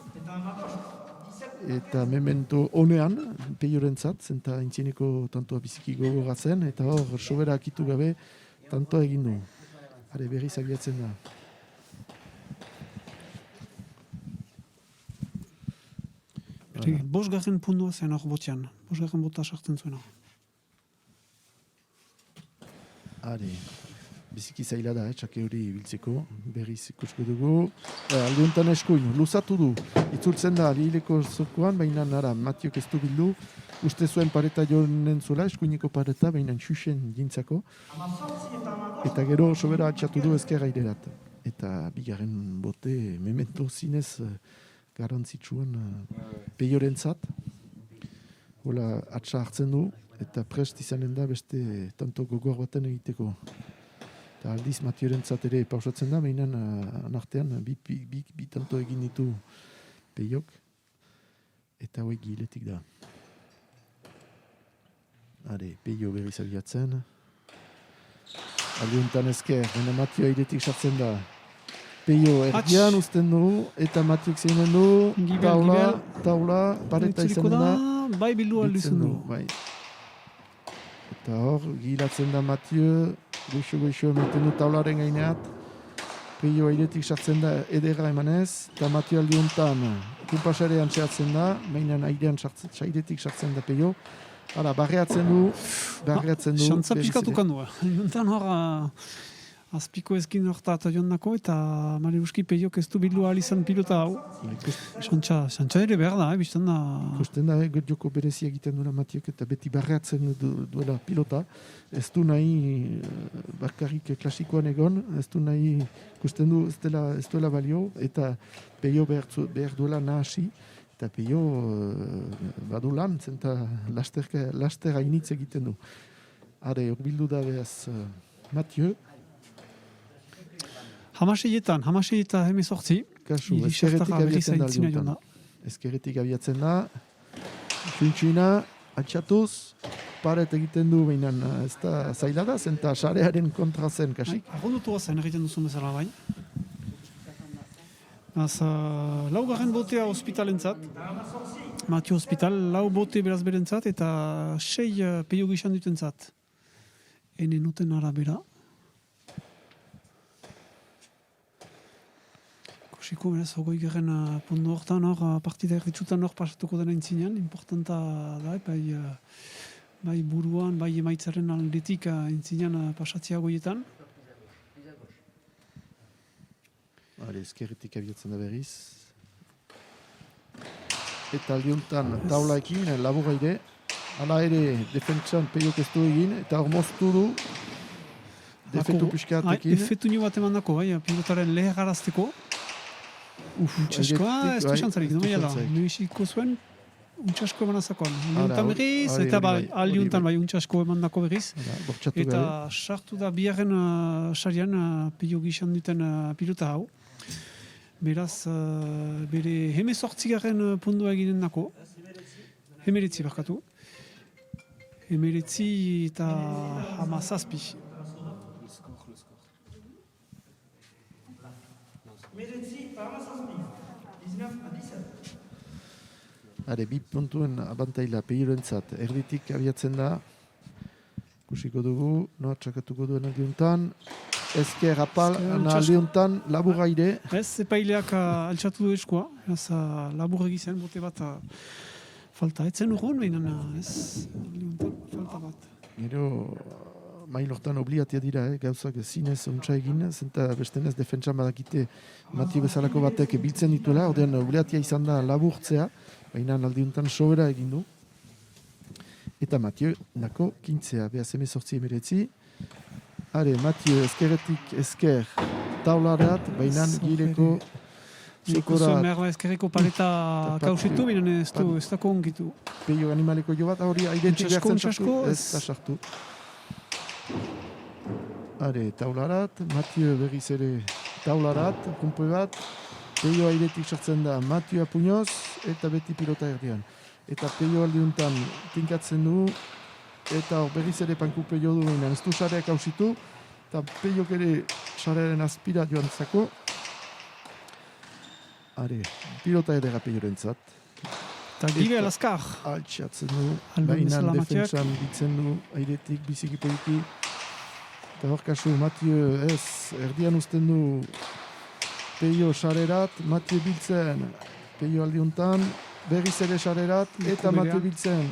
Eta memento honean, peiorentzat, zenta intzieneko tantoa biziki gogoratzen, eta hor, sobera akitu gabe, tantoa egin du. berriz abiatzen da. Bosgarren pundua zen hor botean. Bosgarren bota sartzen zuen hor. Biziki zaila da, txake hori biltzeko, berriz ikusko dugu. Alde honetan eskuin, luzatu du, itzultzen da lihileko zokoan, baina nara, Matiok ez du bildu, uste zuen pareta joan zuela, eskuineko pareta, baina xuxen jintzako. Eta gero sobera atxatu du ezker airerat. Eta bigarren bote, memento zinez garantzitsuan peiorentzat. Hola, atxa hartzen du, eta prest izanen da beste tanto gogor baten egiteko. Eta aldiz Matiorentzat ere pausatzen da, behinan anartean bi tanto egin ditu peiok, eta hoi giletik da. Peio berriz abiatzen. Alde honetan ezker, baina Matio airetik sartzen da. Peio erdian uzten du, eta Matiok zeinen du, taula, pareta izanen da. Bai bildu alduzen du. Bai. Eta hor, gilatzen da Matio, goixo ematen du taularen gaineat. Peio airetik sartzen da edera emanez, eta Matio aldi honetan kumpasarean txeatzen da, baina airetik sartzen da Peio. Hala, barreatzen du. Xantza piskatukan du. Juntan hor, azpiko ezkin hortat joan nako, eta Mariuski Peiok ez du bildu izan pilota hau. Xantza ere behar da, biztan da. Ikusten da, joko berezia egiten duela Matiok, eta beti barreatzen duela pilota. Ez du nahi bakarrik klasikoan egon, ez du nahi, ikusten du ez duela balio, eta Peio behar duela nahasi. Eta Peio badu lan, zenta laster hainitz egiten du. Bildu da behaz Matio. Hamaseietan hemezortzi. Kasu, ezkerretik abiatzen da. Txuntxina, atxatuz, paret egiten du, baina ez da zaila da, zenta sarearen kontra zen, kasik. Argondutua zen egiten duzu bezala bai. Laugarren botea ospitalentzat. Matio Hospital, lau bote beraz berentzat, eta 6 Peio gizan dutentzat. Ene noten arabera. Kosiko beraz, hogoi garen pundu hortan, partida erditzutan hor pasatuko dena intzinean, importanta da, bai buruan, bai emaitzaren aldetik intzinean pasatzea goietan. Ezkerretik abiatzen da berriz. Eta aldi honetan taulaekin, labura ere. Hala ere, defentsan Peiok ez du egin, eta hor moztu du. Defentu pixkatekin. Efetu nio bat eman dako, pilotaren lehegarazteko. Untxaskoa, ez du xantzarik, no maia da. Nuiziko zuen, untxasko eman azakoan. Aldiuntan berriz, eta aldiuntan bai untxasko eman dako berriz. Eta sartu da biaren sarian Peio gizan duten pilota hau. Beraz, bere hemezortzigaren pundua eginen nako. Hemeretzi barkatu. Hemeretzi eta hamazazpi. Bi puntuen abantaila Peiorentzat erditik abiatzen da. Kusiko dugu, noa txakatuko duen aldiuntan. Ezker apal, aldiuntan labur aire. Ez, epaileak altxatu du eskua. Labur egizien, bote bat falta. Etzen urron, behinan ez, aldiuntan falta bat. Gero, mailortan obligatia dira, gauzak zinez untsa egin, zenta bestenez defentsan badakite Matio bezalako batek biltzen dituela, ordean obligatia izan da laburtzea, baina aldiuntan sobera egin du. Eta Matio, nako, kintzea, behaz 18-19. Matio ezkerretik ezker taularat, baina gileko Zukorat. Ezkerreko paleta kausitu, baina ez dako ongitu. Peio animaleko jo bat, hori aidentik behartzen sartu, ez da sartu. Taularat, Matio berriz ere taularat, kumpe bat, Peio airetik sartzen da Matio apuñoz, eta beti pilota erdian. Eta Peio aldiuntan tinkatzen du, eta berriz ere pankupe jo du behinan. Ez du sareak hausitu, eta Peiok ere sarearen azpira joan zako. Pilota edera Peiorentzat. Eta gire alaskar. Altxatzen du, behinan defentsan ditzen du, airetik biziki poliki. Eta hor kasu, Mathieu ez, erdian uzten du Peio sarerat, Mathieu biltzen, Peio aldiuntan, berriz ere sarerat, eta Mathieu biltzen.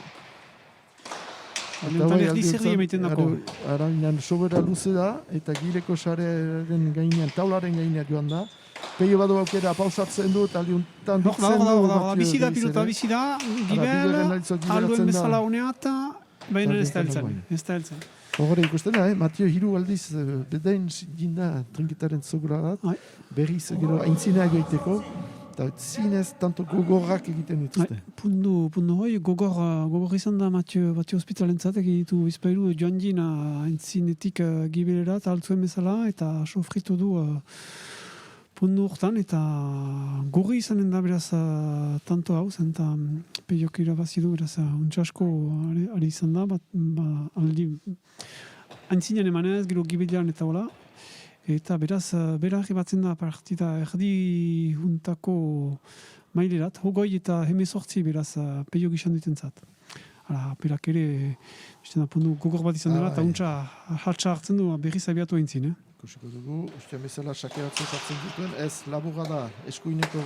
Aldiuntan erdi zerri emaiten dako. Arainan sobera luze da, eta gileko sarearen gainean, taularen gainean joan da. Peio badu aukera pausatzen du, eta aldiuntan biltzen du. Bizi da pilota, bizi da, gibel, alduen bezala honea eta baina ez da heltzen. Ez da heltzen. Hore ikusten da, Mathieu hiru aldiz bedain jinda trinketaren zogura bat, berriz gero aintzina egoiteko, eta zinez tanto gogorrak egiten dituzte. Pundu hoi, gogor izan da Mathieu hospitalentzat egitu bizpailu joan jina aintzinetik gibelera eta altzuen bezala, eta sofritu du pundu hortan, eta gorri izanen da beraz tanto hau, zen eta Peiok irabazi du beraz untsasko ari izan da, aldi antzinean emanez, gero gibelean eta hola, eta beraz bera arribatzen da partida erdi juntako mailerat, hogoi eta hemezortzi beraz Peiok izan duten zat. Berak ere, pundu gogor bat izan dela, eta untsa hatsa hartzen du berriz abiatu aintzin, Ikusiko dugu, ustean bezala sakeratzen sartzen dituen, ez laburra da, eskuineko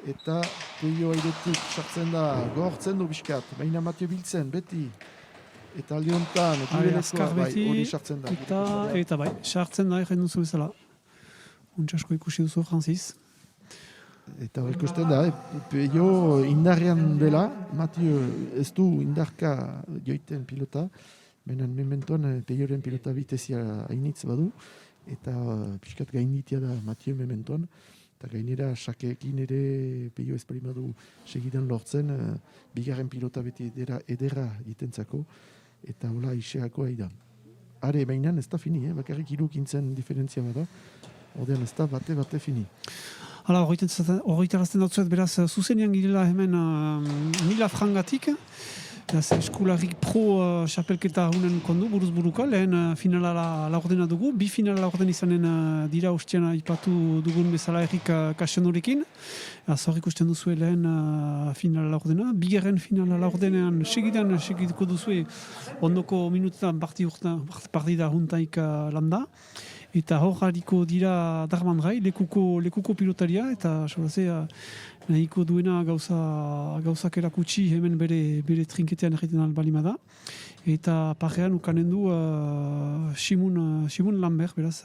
eta Peio airetik sartzen da, gortzen du biskat, baina Mathieu biltzen, beti, eta aldiontan, azkar beti, hori sartzen da. Eta bai, sartzen da, egin duzu bezala. Untsasko ikusi duzu, Francis. Eta hori ikusten da, Peio indarrean dela, Mathieu ez du indarka joiten pilota, baina mementoan Peioren pilota bitezia hainitz badu, eta pixkat gainitia da Mathieu mementoan, eta gainera sakeekin ere Peio ezperimadu segidan lortzen, bigarren pilota beti edera ditentzako, eta hola iseako da. Are, baina ez da fini, bakarrik irukintzen diferentzia bada, ordean ez da bate fini. Hala, horretarazten dutzuet, beraz, zuzenean girela hemen 1000 frangatik, eskularik pro xapelketa hunen kondu, buruz buruko, lehen finala laurdena dugu, bi finala laurden izanen dira ustean ipatu dugun bezala Erik Kasionorekin. Hor ikusten duzue lehen finala laurdena, bigarren finala laurdenean segituko duzue ondoko minutetan partida juntaik landa. Eta hor hariko dira Darman Rai, lekuko pilotaria, eta nahiko duena gauzak erakutsi hemen bere trinketean egiten albalima da. Eta parrean ukanen du Simon Lambert, beraz,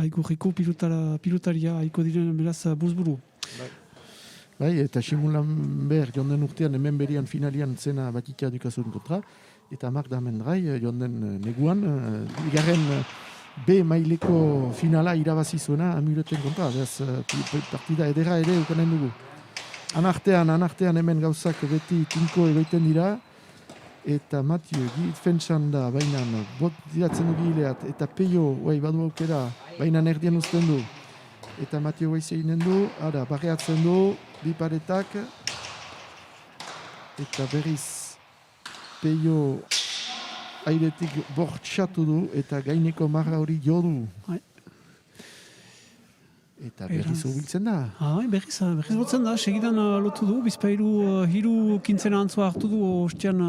gurriko pilotaria haiko diren beraz buzburu. Bai, eta Simon Lambert joan den urtean hemen berian finalian zena batikia dukazuen kontra, eta Marc Darmendrai joan den neguan, bigarren B maileko finala irabazi zuena amuleten kontra, beraz partida edera ere ukanen dugu. Anartean hemen gauzak beti tinko egoiten dira, eta Mathieu defentsan da, baina bot diratzen du gileat, eta Peio badu aukera, baina erdian uzten du, eta Mathieu zeinen du, barreatzen du, bi paretak, eta berriz Peio airetik bortxatu du eta gaineko marra hori jo du. Eta berriz hobiltzen da. Berriz botzen da, segidan lotu du, bizpailu hiru kintzena antzua hartu du ostean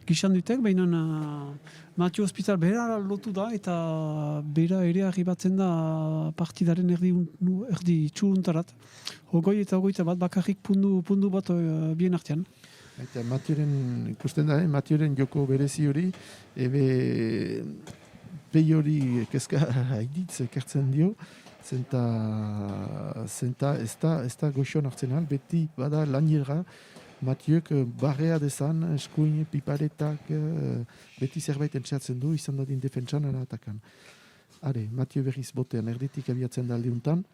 gizan dutek, baina Mathieu Hospital bera lotu da eta bera ere arribatzen da partidaren erdi txuruntarat. Hogoi eta hogeita bat bakarrik pundu bat bien artean. Eta Mathieuren, ikusten da, Mathieuren joko berezi hori, Peio hori kezka haiditz ekartzen dio, zenta ez da goxon hartzen al, beti bada lanierra, Mathieuek barrea dezan, eskuin, piparetak, beti zerbait entxeatzen du, izan dadin defentsan atakan. Mathieu berriz botean, erditik abiatzen da aldiuntan,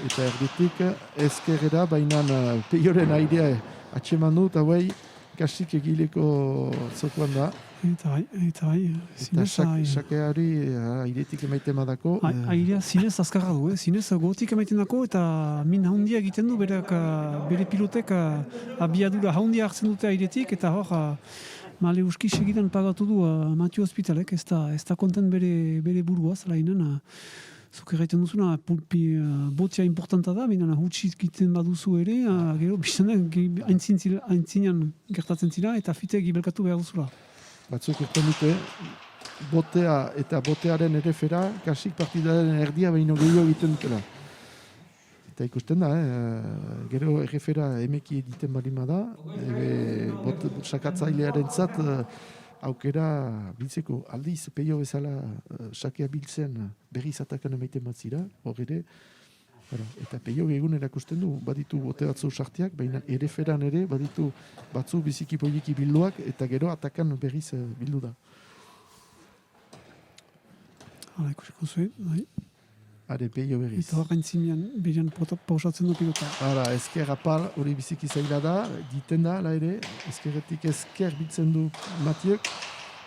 eta erditik ezkerrera, baina Peioren airea atxeman du, eta kasik egileko zokoan da. Eta bai. Eta sakeari airetik emaiten badako. Airea zinez azkarra du, zinez gotik emaiten dako, eta min haundia egiten du bere pilotek abiadura haundia hartzen dute airetik, eta hor male uski segidan pagatu du Mathieu Hospitalek, ez da konten bere buruaz, lainen, zuk erraiten duzuna, botzia importanta da, baina hutsi egiten baduzu ere, gero, bizten aintzinean gertatzen zira, eta fite gibelkatu behar duzula. Batzuk urten dute, botea eta botearen erefera, kasik partidaren erdia baino gehiago egiten dutela. Eta ikusten da, gero errefera emeki egiten balima da, sakatzailearen zat, aukera biltzeko aldiz peio bezala sakea biltzen berriz atakan emaiten batzira, hor ere, eta peio egun erakusten du, baditu bote batzu sartiak, baina ereferan ere baditu batzu biziki poliki bilduak, eta gero atakan berriz bildu da. Hala, ikusiko zuen, bai. Are, peio berriz. Eta horrein zinean, berian pausatzen du pilota. Hala, ezker apal hori biziki zaila da, diten da, ala ere, ezkerretik ezker bitzen du Matiok,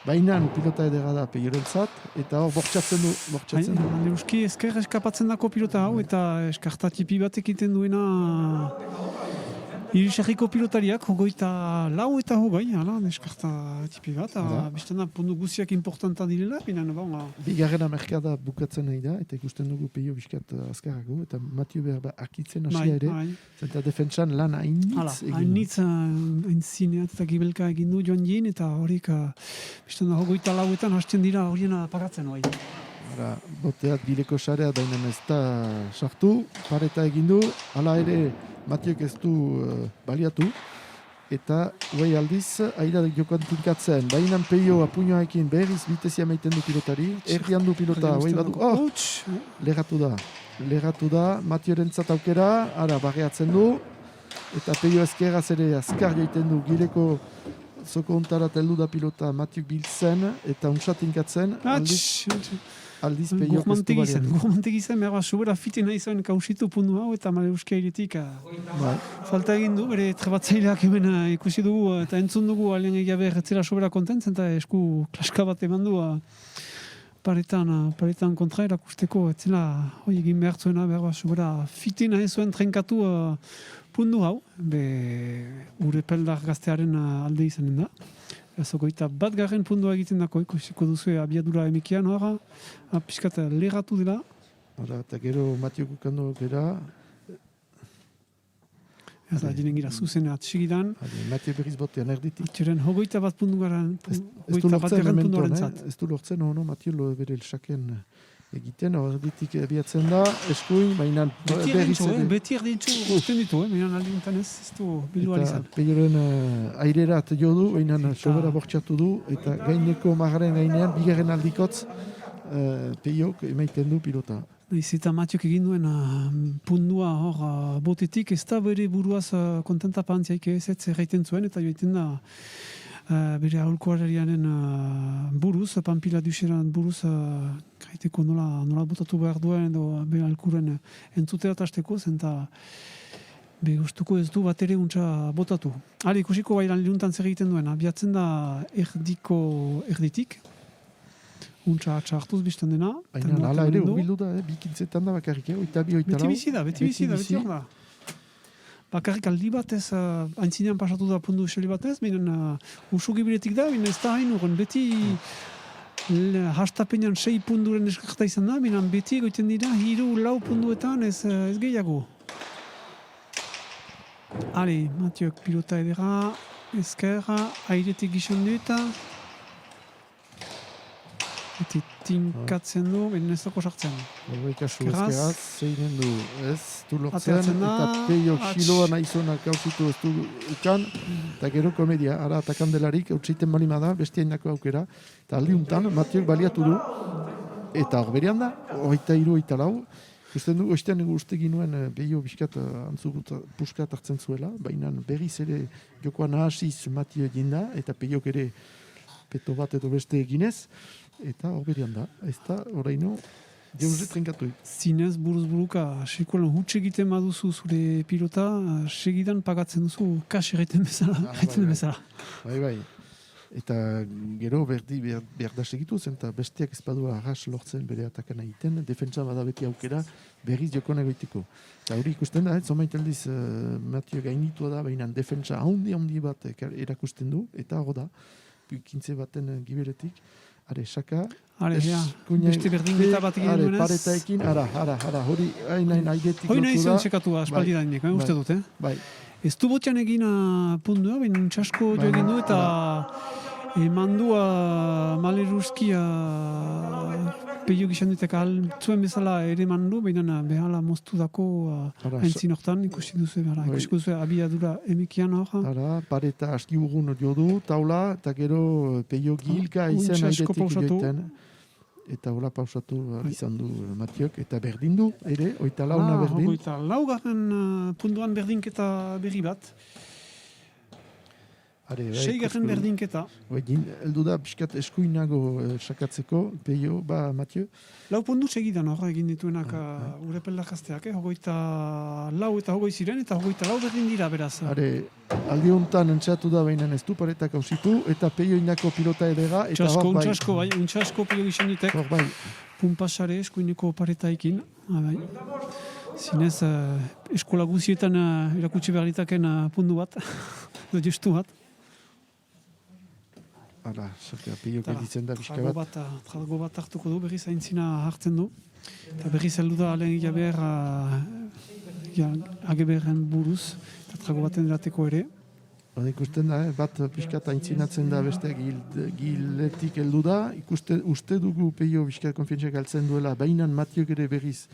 baina pilota edera da peiorentzat, eta hor bortxatzen du. Leuski ezker eskapatzen dako pilota hau, eta eskartatipi bat egiten duena Irisarriko pilotariak, hogeita lau eta hogei, eskarta tipi bat, bizten da, pundu guziak importanta direla, binen, Bigarrena merkada bukatzen nahi da, eta ikusten dugu peio biskat azkarrago, eta Matio behar akitzen hasia ere, zenta defentsan lan hainitz egin. Hainitz, haintzineat eta gibelka egin du joan jien, eta horiek, bizten da, hogeita lauetan hasten dira horiena pagatzen hori. Boteat bileko sarea dainen ez da sartu, pareta egin du, hala ere Matiok ez du baliatu, eta guai aldiz, aira jokoan tinkatzen, bainan peio apuñoaekin berriz bitezia meiten du pilotari, erdian du pilota, guai badu, leratu da, Matiorentzat aukera, ara barreatzen du, eta peio ezkeraz ere azkar jaiten du, gireko zoko ontarat heldu da pilota Matiok biltzen, eta unsat tinkatzen, aldiz peio ez du baliatu. Gurmantegi zen, behar bat, sobera fite nahi zuen kausitu pundu hau, eta Maleuski airetik falta egin du, bere trebatzaileak hemen ikusi dugu, eta entzun dugu, alen egia behar etzela sobera kontentzen, eta esku klaska bat eman du, paretan kontra erakusteko, etzela, egin behar zuena, behar bat, sobera fite nahi zuen trenkatu pundu hau, ure peldar gaztearen alde izanen da. Ezokoita bat garren pundua egiten dako, ikusiko duzu abiadura emekian horra, piskat leratu dela. Eta gero Matio Kukando gera. Eta dinen gira zuzen atsegidan. Matio berriz botean erditik. Atxeren, hogeita bat pundu garen, hogeita bat garren punduaren zat. Ez du lortzen, Matio lo bere elsaken egiten, erditik abiatzen da, eskuin, baina berriz ere. Beti erdintzu, usten ditu, baina aldintan ez du bildu alizan. Eta peioren airerat jo du, baina sobera bortxatu du, eta gaineko magaren gainean, bigarren aldikotz, peiok emaiten du pilota. Eta Matiok egin duen pundua hor botetik, ez da bere buruaz kontenta pantziaik ez erraiten zuen, eta joiten da bere aholkoariaren buruz, Pampila Duxeran buruz, gaiteko nola botatu behar duen, edo bere alkuren entzutea tasteko, zenta gustuko ez du bat ere untsa botatu. Hale, ikusiko bailan lehuntan zer egiten duen, abiatzen da erditik, untsa hartuz biztan dena. Baina hala ere urbildu da, bikintzetan da bakarrik, oita bi, oita lau. Beti hor da. Bakarrik aldi batez, aintzinean pasatu da pundu eseli batez, baina usugi biletik da, baina ez da hain urren, beti hastapenean 6 punduren eskarta izan da, baina beti egoiten dira, 3-4 punduetan ez gehiago. Hale, Matiok pilota edera, ezkerra, airetik gizan du eta tinkatzen du, baina ez dako sartzen. Kasu ezkeraz, zeinen du, ez du lortzen, eta peio xiloa nahi zona kauzitu ez du ukan, eta gero komedia, ara atakan delarik, eutzeiten balima da, bestiain dako aukera, eta aldiuntan, Matiok baliatu du, eta hor berean da, 23-24, ikusten du, oiztean uste ginuen peio biskat puskat hartzen zuela, baina berriz ere jokoan nahasiz Matio jinda, eta peiok ere peto bat edo beste eginez, eta hor berian da, ez da, oraino, deuzet trenkatuik. Zinez, buruz-buruka, sekolan huts egiten baduzu zure pilota, segidan pagatzen duzu, kas egiten bezala. Bai. Eta gero behar da segitu zen, eta besteak ez badua arras lortzen bere atakan egiten, defentsa bada beti aukera berriz jokon egoitiko. Eta hori ikusten da, zomait aldiz Matio gainitua da, baina defentsa handi bat erakusten du, eta hor da, kintze baten giberetik, saka, beste berdingeta bat egin duenez. Paretaekin, hori hain airetik lotu da. Hoi nahi zen sekatu aspaldi da inek, uste dut, Bai. Ez du botxan egin pundua, baina txasko jo egin du, Eman du maleruski peio gizan dutek altzuen bezala ere mandu, baina behala moztu dako entzin hortan ikusi duzu, ikusiko duzu abiadura emikian hor. Hala, pareta aski urgun jo du, taula, eta gero peio gilka izen Untxasko airetik pausatu. joiten. Eta hola pausatu izan du Matiok, eta berdin du, ere, oita launa berdin. Oita laugarren puntuan berdinketa berri bat. Are, bai, 6. berdinketa. Eldu da, pixkat eskuinago sakatzeko, peio, Matio. 4 puntu segidan hor egin dituenak urepelak gazteak, hogeita lau eta hogoi ziren, eta hogeita lau berdin dira beraz. Are, aldi honetan entxatu da behinan ez du paretak hausitu, eta peio indako pilota edera, eta hor bai. Untxasko peio gizan ditek, Hor bai, pumpasare eskuineko paretaikin. Bai. Zinez, eskola guzietan erakutsi behar ditaken puntu bat, justu bat. ara, peio gelditzen da pixka bat. Trago bat hartuko du, berriz aintzina hartzen du. Eta berriz heldu da alen jaber ageberren buruz, eta trago baten erateko ere. Hora ikusten da, bat pixkat aintzinatzen da beste giletik heldu da, uste dugu peio pixkat konfientzia galtzen duela, bainan Matiok ere berriz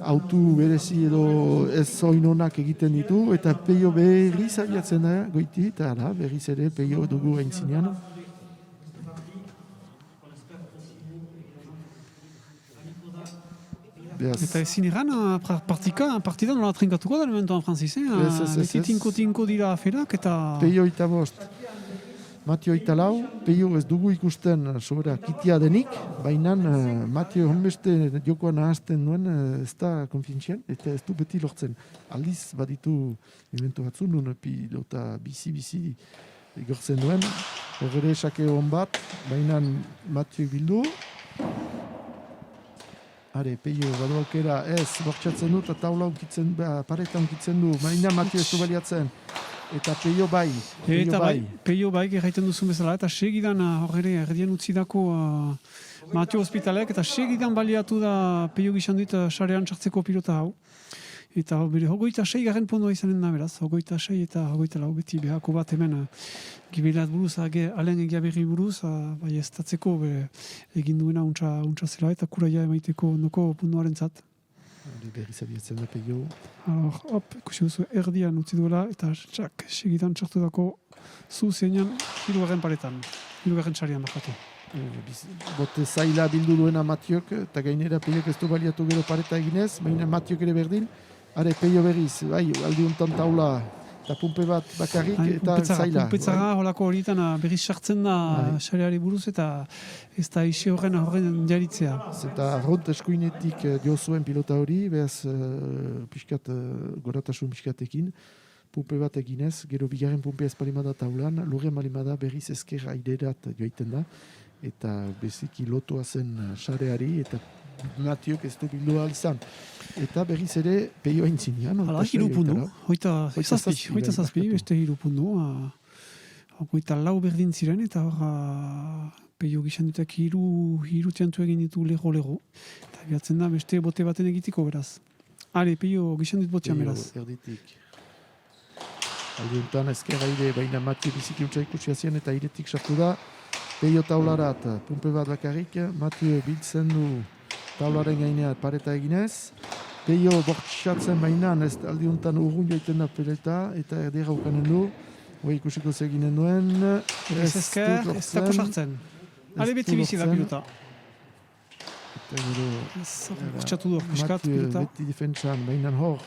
autu berezi edo ez oinonak egiten ditu, eta peio berriz abiatzen da, goiti, eta ara, berriz ere peio dugu aintzinean. Eta ezin egan, partida nola trinkatuko da, elementoan franzizen. Beti tinko dira aferak, eta... Peio eta bost, Matio eta lau, peio ez dugu ikusten sobera kitia denik, baina Matio honbeste jokoa nahazten duen ez da konfientzian, eta ez du beti lortzen. Aldiz baditu elementu batzu, nun pilota bizi igortzen duen, horre esake hon bat, baina Matio bildu. Are, peio, badu aukera, ez, bortxatzen du, eta taula unkitzen, pareta unkitzen du, baina Matio ez du baliatzen. Eta peio bai. Peio bai, gerraiten duzun bezala, eta segidan horre erdian utzi dako Matio Hospitalek, eta segidan baliatu da peio gizan dut sarean txartzeko pilota hau. Eta hogeita 6. pondoa izanen da beraz, hogeita 6 eta hogeita lau beti behako bat hemen gibilat buruz, alen egia berri buruz, bai ez tatzeko egin duena untsa zela eta kuraia emaiteko ondoko puntuaren zat. Berriz abiatzen da peio. Ikusi duzu erdian utzi duela eta segidan txartu dako zu zeinan 3. paretan, 3. txarian bakatu. Bote zaila bildu duena Matiok, eta gainera peiok ez du baliatu gero pareta eginez, baina Matiok ere berdin. Are, peio berriz, bai, aldi honetan taula eta pumpe bat bakarrik eta zaila. Pumpetzara holako horietan berriz sartzen da xareari buruz eta ez da isi horren jaritzea. Eta arront eskuinetik jo zuen pilota hori, behaz pixkat, goratasun pixkatekin, pumpe bat eginez, gero bigarren pumpe ez palimada taulan, lurren palimada berriz ezker airerat joiten da, eta beziki lotua zen xareari, eta Matiok ez du bildu ahal izan. Eta berriz ere peio aintzinean. Hala, 3 puntu, hoita zazpi, beste 3 puntu. Hoita lau berdin ziren, eta hor peio gizan dutek hiru txantu egin ditu lego. Eta bihatzen da beste bote baten egitiko beraz. Hale, peio gizan dut botxan beraz. Erditik. Aldi honetan ezker aire, baina Matio biziki utxa ikusi azien eta airetik sartu da. Peio taularat, pumpe bat bakarrik, Matio biltzen du taularen gainean pareta eginez. Peio bortxatzen bainan, ez aldi honetan urrun joiten da peleta, eta erdera ukanen du. Hoi ikusiko zeginen duen. Ez ezker, ez dako sartzen. Hale beti bizi da pilota. Eta gero... Bortxatu du, piskat pilota. Beti defentsan, bainan hor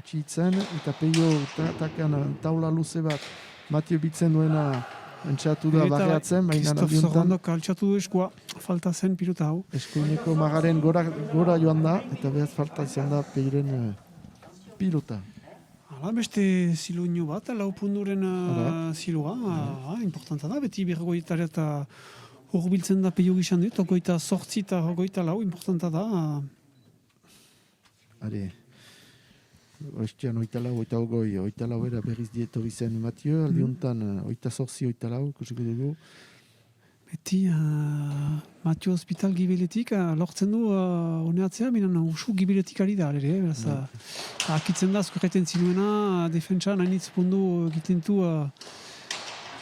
atxitzen, eta peio takan taula luze bat Matio bitzen duena entxatu da barreatzen, baina Kristof Zorrondok altxatu du eskua, falta zen pilota hau. Eskuineko magaren gora joan da, eta behaz falta izan da peiren pilota. Hala, beste ziluño bat, lau punduren zilua, importanta da, beti bergoitara eta horbiltzen da peio gizan dut, hogeita 8 eta hogeita lau, importanta da. Are, oestian oita lau era berriz dietorri zen Matio, aldi honetan oita 8, oita lau, kusiko dugu. Beti Matio Hospital gibiletik lortzen du honeatzea, minan usu gibiletik ari da, ere, beraz, akitzen da, zuzkareten zinuena, defentsa, nainitz pundu egiten du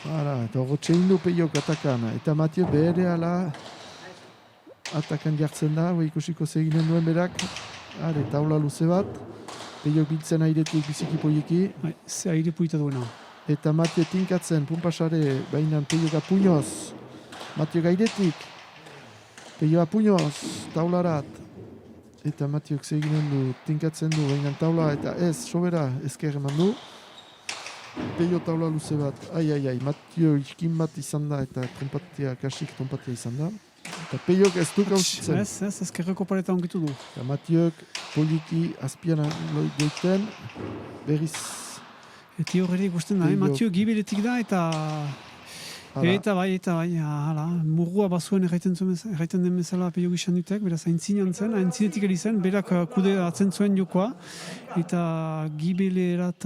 Eta horretxe hindu Peiok atakan. Eta Matio bere ala atakan jartzen da, ikusiko zeginen duen berak. Taula luze bat. Peiok biltzen airetik biziki poieki. Ze aire puita duena. Eta Matio tinkatzen, pumpasare, baina Peioka puñoz. Matio airetik. Peioa puñoz, taularat. Eta Matiok zeginen du, tinkatzen du, baina taula, eta ez, sobera, ezker eman du. Peio taula luze bat, Matio iskin bat izan da, eta kasik trompatia izan da. Eta Peiok ez du gauzitzen. Ez, ezkerreko pareta ongitu du. Eta Matiok poliki azpian goiten, berriz. Eti horre ikusten da, Matio gibeletik da, eta bai, murrua bazuen erraiten den bezala Peio gizan dutek, beraz aintzinean zen, aintzinetik zen, berak kude atzen zuen jokoa, eta gibelerat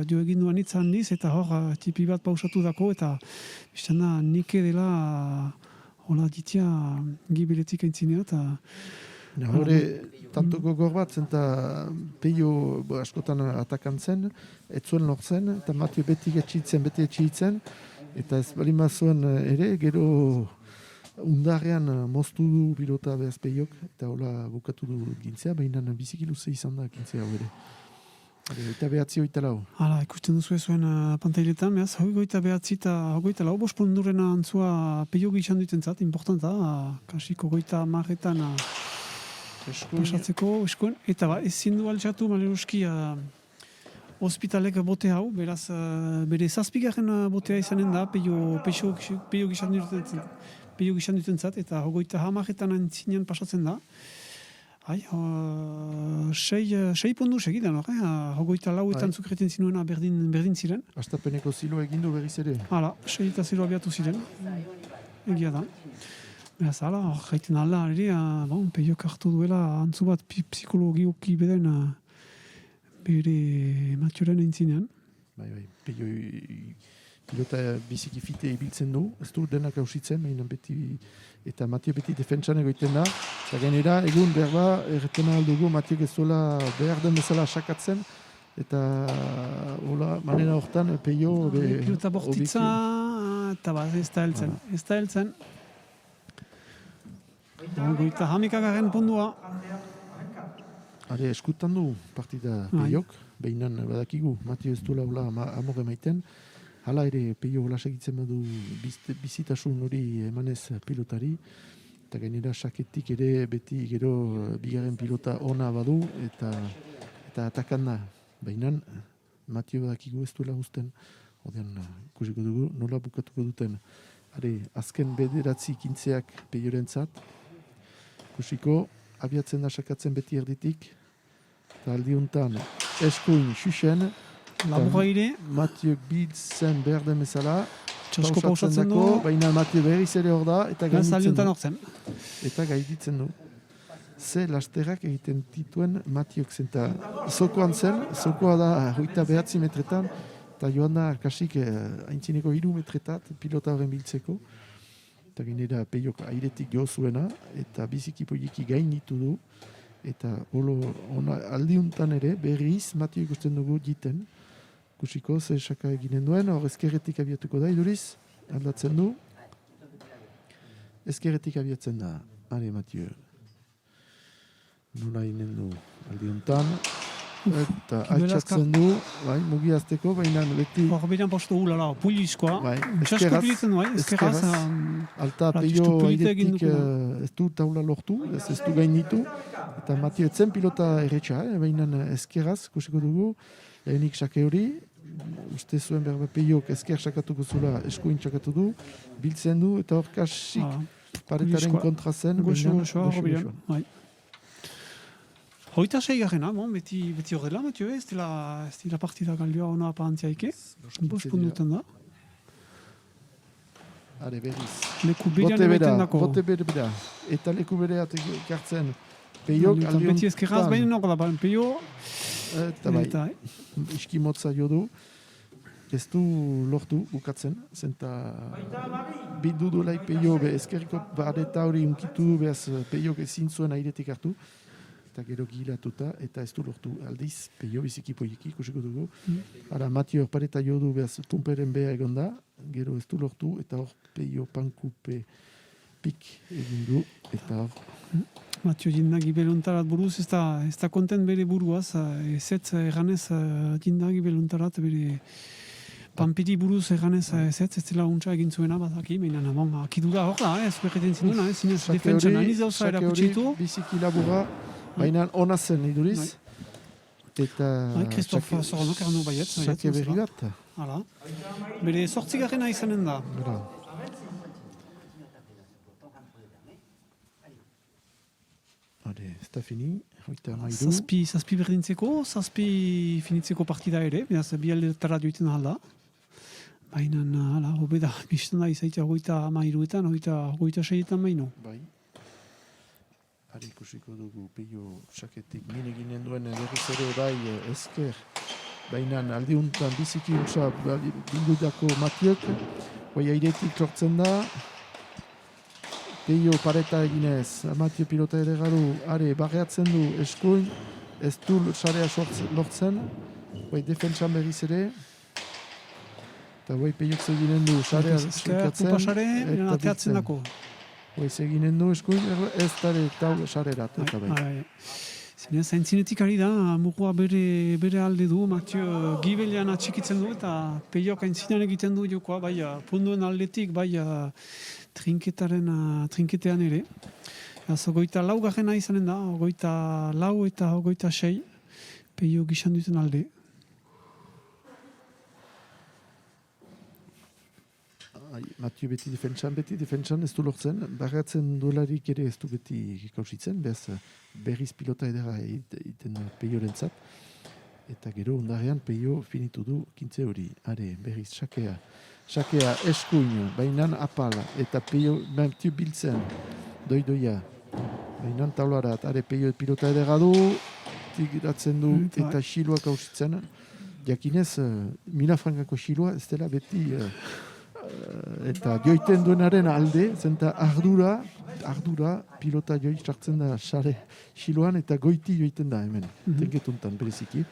jo egin duan itzan handiz, eta hor tipi bat pausatu dako, eta biztan da, nike dela hola ditia gibeletik aintzinea, eta Hore, tanto gogor bat, zenta Peio askotan atakan zen, ez zuen lortzen, eta Matio beti etxitzen, eta ez bali mazuen ere, gero undarrean moztu du pilota behaz Peiok, eta hola bukatu du gintzea, baina biziki luze izan da gintzea hori. Eta behatzi hoita lau. Ikusten duzu zuen pantailetan, behaz, hogeita behatzi eta hogeita lau, bospondurena antzua Peio gizan duten zat, importanta, kasik hogeita marretan pasatzeko, eskuen, eta ezin du altxatu, maleruski, ospitalek bote hau, beraz, bere zazpigarren botea izanen da, Peio gizan duten zat, eta hogeita hamarretan antzinean pasatzen da. Sei pondu segidan, hogeita lauetan zukreten zinuena berdin ziren. Astapeneko ziloa egindu berriz ere. Sei eta ziloa biatu ziren, egia da. Beraz, hor gaiten alda, Peiok hartu duela antzu bat psikologioki beden bere Matioren entzinean. Peio pilota biziki fite ibiltzen du, ez du denak hausitzen, beti, eta Matio beti defentsan egoiten da, eta gainera, egun berba, erretena aldugu, Matio ez duela behar den bezala sakatzen, eta hola, manera hortan, Peio... Pilota bortitza, eta ez da heltzen. Goita hamikagaren pondua. Eskutan du partida Peiok, behinan badakigu, Matio ez duela amore maiten, hala ere Peio hola segitzen badu bizitasun hori emanez pilotari, eta gainera saketik ere beti gero bigarren pilota ona badu, eta atakan da, behinan Matio badakigu ez duela guzten, odean ikusiko dugu, nola bukatuko duten. Azken bederatzi kintzeak Peiorentzat, ikusiko, abiatzen da sakatzen beti erditik, eta aldiuntan eskuin xuxen, Labura ere. Matio biltzen behar den bezala, Txasko pausatzen du. Baina Matio berriz ere hor da, eta gainditzen du. Eta gainditzen du. Ze lasterrak egiten dituen Matiok zenta. Zokoan zen, zokoa da 29 metretan, eta joan da kasik haintzineko 3 metretat pilota horren biltzeko. Eta gainera Peiok airetik jo zuena, eta biziki poiliki gainitu du, eta aldiuntan ere berriz Matio ikusten dugu jiten. Ikusiko ze saka eginen duen, hor ezkerretik abiatuko da, iduriz, aldatzen du. Ezkerretik abiatzen da, Matio. Nola inen du aldiuntan. Eta altxatzen du, mugiazteko, baina beti... Horberan posto ulala, pulizkoa. Txasko pilitzen du, ezkerraz. Alta Peio airetik ez du taula lortu, ez du gainitu. Eta Matio etzen pilota erretxa, baina ezkerraz, kusiko dugu, lehenik sake hori, uste zuen berba Peiok ezker sakatuko zula, eskuin sakatu du, biltzen du, eta hor kasik paretaren kontra zen. Goxo, Hoita seigarrena, beti horrela, Matio, ez dira partida galdioa hona apantziaike. Bospundutan da. Berriz. Leku berean emaiten dako. Bote bera. Eta leku bereat ekartzen. Peiok aldiuntan. Beti ezkerraz, baina noko da, Peio. Eta iski motza jo du. Ez du lortu bukatzen. Zenta bildu duela Peio ezkerriko bareta hori unkitu du, behaz Peiok ezin zuen airetik hartu. eta gero gilatuta, eta ez du lortu aldiz, peio biziki poiki ikusiko dugu. Ara, Matio pareta jo du behaz tunperen beha egon da, gero ez du lortu, eta hor peio pankupe pik egin du, eta hor. Matio jindagi belontarat buruz, ez da kontent bere buruaz, ezetz eganez jindagi belontarat bere Pampiri buruz eganez ez dela untsa egin zuena badaki, menan amon, akidura hor da, ez berreten zinduna, zinez defentsan aniz dauza erakutsitu. Biziki labura, baina ona zen iduriz. Eta... Christophe Sorolok erano baiet. Sake berri bat. Hala. Bere sortzigarrena izanen da. Ez da fini, hoita maidu. Zazpi berdintzeko, zazpi finitzeko partida ere, beraz bi aldetara joiten halda. Baina, hala, hobeda, bizten da izaitea hogeita amairuetan, hogeita seietan baino. Bai. Hari ikusiko dugu peio saketik min eginen duen berriz ere bai esker. Baina aldiuntan biziki untsa bildutako Matiok, bai airetik lortzen da. Peio pareta eginez, Matio pilota ere garu, are barreatzen du eskuin, ez du sarea lortzen, bai defentsan berriz ere. Eta bai peiok zeginen du sarea suikatzen, eta ateatzen dako. Bai zeginen du eskuin, ez dara tau sarerat, eta bai. Zinez, zaintzinetik ari da, mugua bere alde du, Matio gibelian atxikitzen du, eta peiok aintzinean egiten du jokoa, bai punduen aldetik, bai trinketean ere. Hogeita lau garrena izanen da, hogeita lau eta hogeita sei, peio gizan duten alde. Matio beti defentsan ez du lortzen, barratzen duelarik ere ez du beti kausitzen, berriz pilota edera iten peiorentzat. Eta gero ondarean peio finitu du 15 hori. Are, berriz, sakea eskuin, bainan apala, eta peio Matio biltzen, doidoia. Bainan taularat, are peio pilota edera du, tigiratzen du, eta xiloa kausitzen. Jakinez, Milafrankako xiloa ez dela beti... eta joiten duenaren alde, zenta ardura pilota joi sartzen da sare xiloan eta goiti joiten da hemen, tenketuntan bereziki.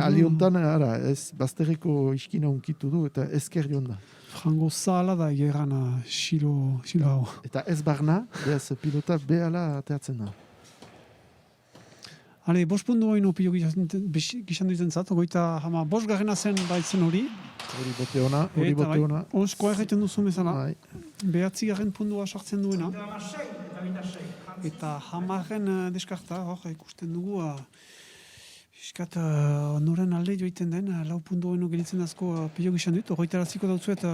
Aldi hontan, ez bazterreko iskina unkitu du eta ezker joan da. Frango zahala da gerana xilo hau. Eta ez barna, behaz pilota behala ateatzen da. Hale, 5 puntu hain opio gizan duzen zat, goita 5 garrena zen baitzen hori. Hori bote ona. Onskoa egiten duzu bezala. Behatzi garren pundua sartzen duena. Eta 10 deskarta, hor ikusten dugu, iskat noren alde joiten den, 4 puntu hain gelitzen asko pio gizan dut, goita raziko dautzuet,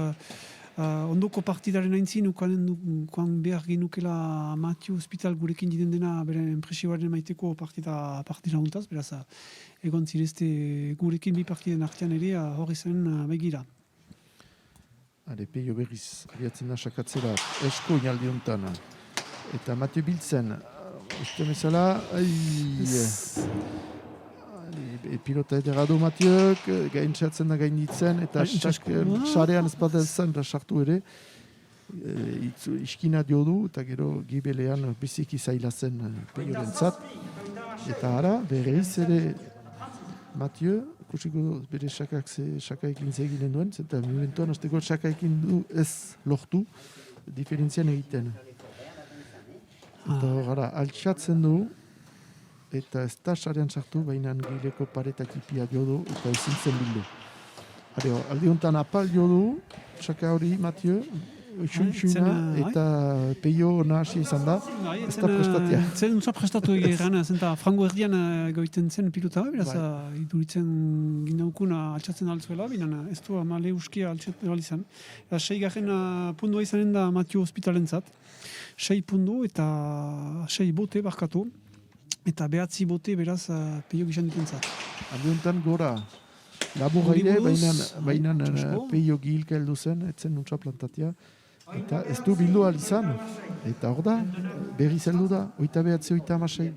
ondoko partidaren aintzin, ukan behar ginukela Matio Hospital gurekin jiden dena bere enpresioaren maiteko partida untaz, beraz egon zirezte gurekin bi partiden artean ere hori zen begira. Peio berriz, abiatzen da sakatzera, esko inaldi honetan. Eta Matio biltzen, uste bezala, pilota edera du Matiok, gaintzatzen da gainditzen, eta sarean ezpatzen sartu ere, iskina dio du, eta gero gibelean biziki zailazen peiorentzat. Eta ara, berriz ere Matio, kusiko bere sakaekin zeginen duen, eta momentuan azteko sakaekin du ez lortu, diferentzian egiten. Eta gara, altxatzen du, eta ez da sarean sartu, baina gileko paretak ipia jo du, eta ezin zen bildu. Aldi honetan apal jo du, saka hori Matio, xuina, eta peio nahasi izan da, ez da prestatia. Zer nuntza prestatu egeran, zenta frango erdian goiten zen pilota, beraz, iduritzen gindaukuna altxatzen altzuela, baina ez du amale uskia altxatzen izan. 6 garren pundua izanen da Matio Hospitalentzat, 6 pundu eta 6 bote barkatu, eta 9 bote beraz peio gizan dutentzat. Aldi honetan gora, labur gaire, baina peio gilka heldu zen, etzen nuntza plantatia, eta ez du bildu izan. Eta hor da, berriz heldu da, 8-9-8-6.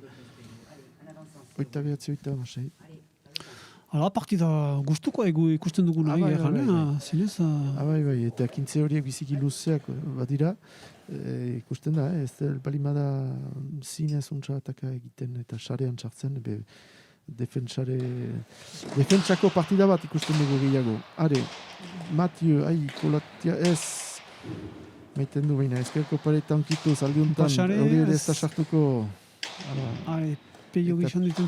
Hala, partida gustuko ikusten duguna, zinez? Bai, eta 15 horiek biziki luzeak badira, ikusten da, ez balimada zinez untsa ataka egiten eta sarean sartzen, defentsako partida bat ikusten dugu gehiago. Are, Mathieu, kolatia ez, maiten du baina, ezkerko paretan kitu zaldiuntan, hori ere ez da sartuko. Peio gizan duten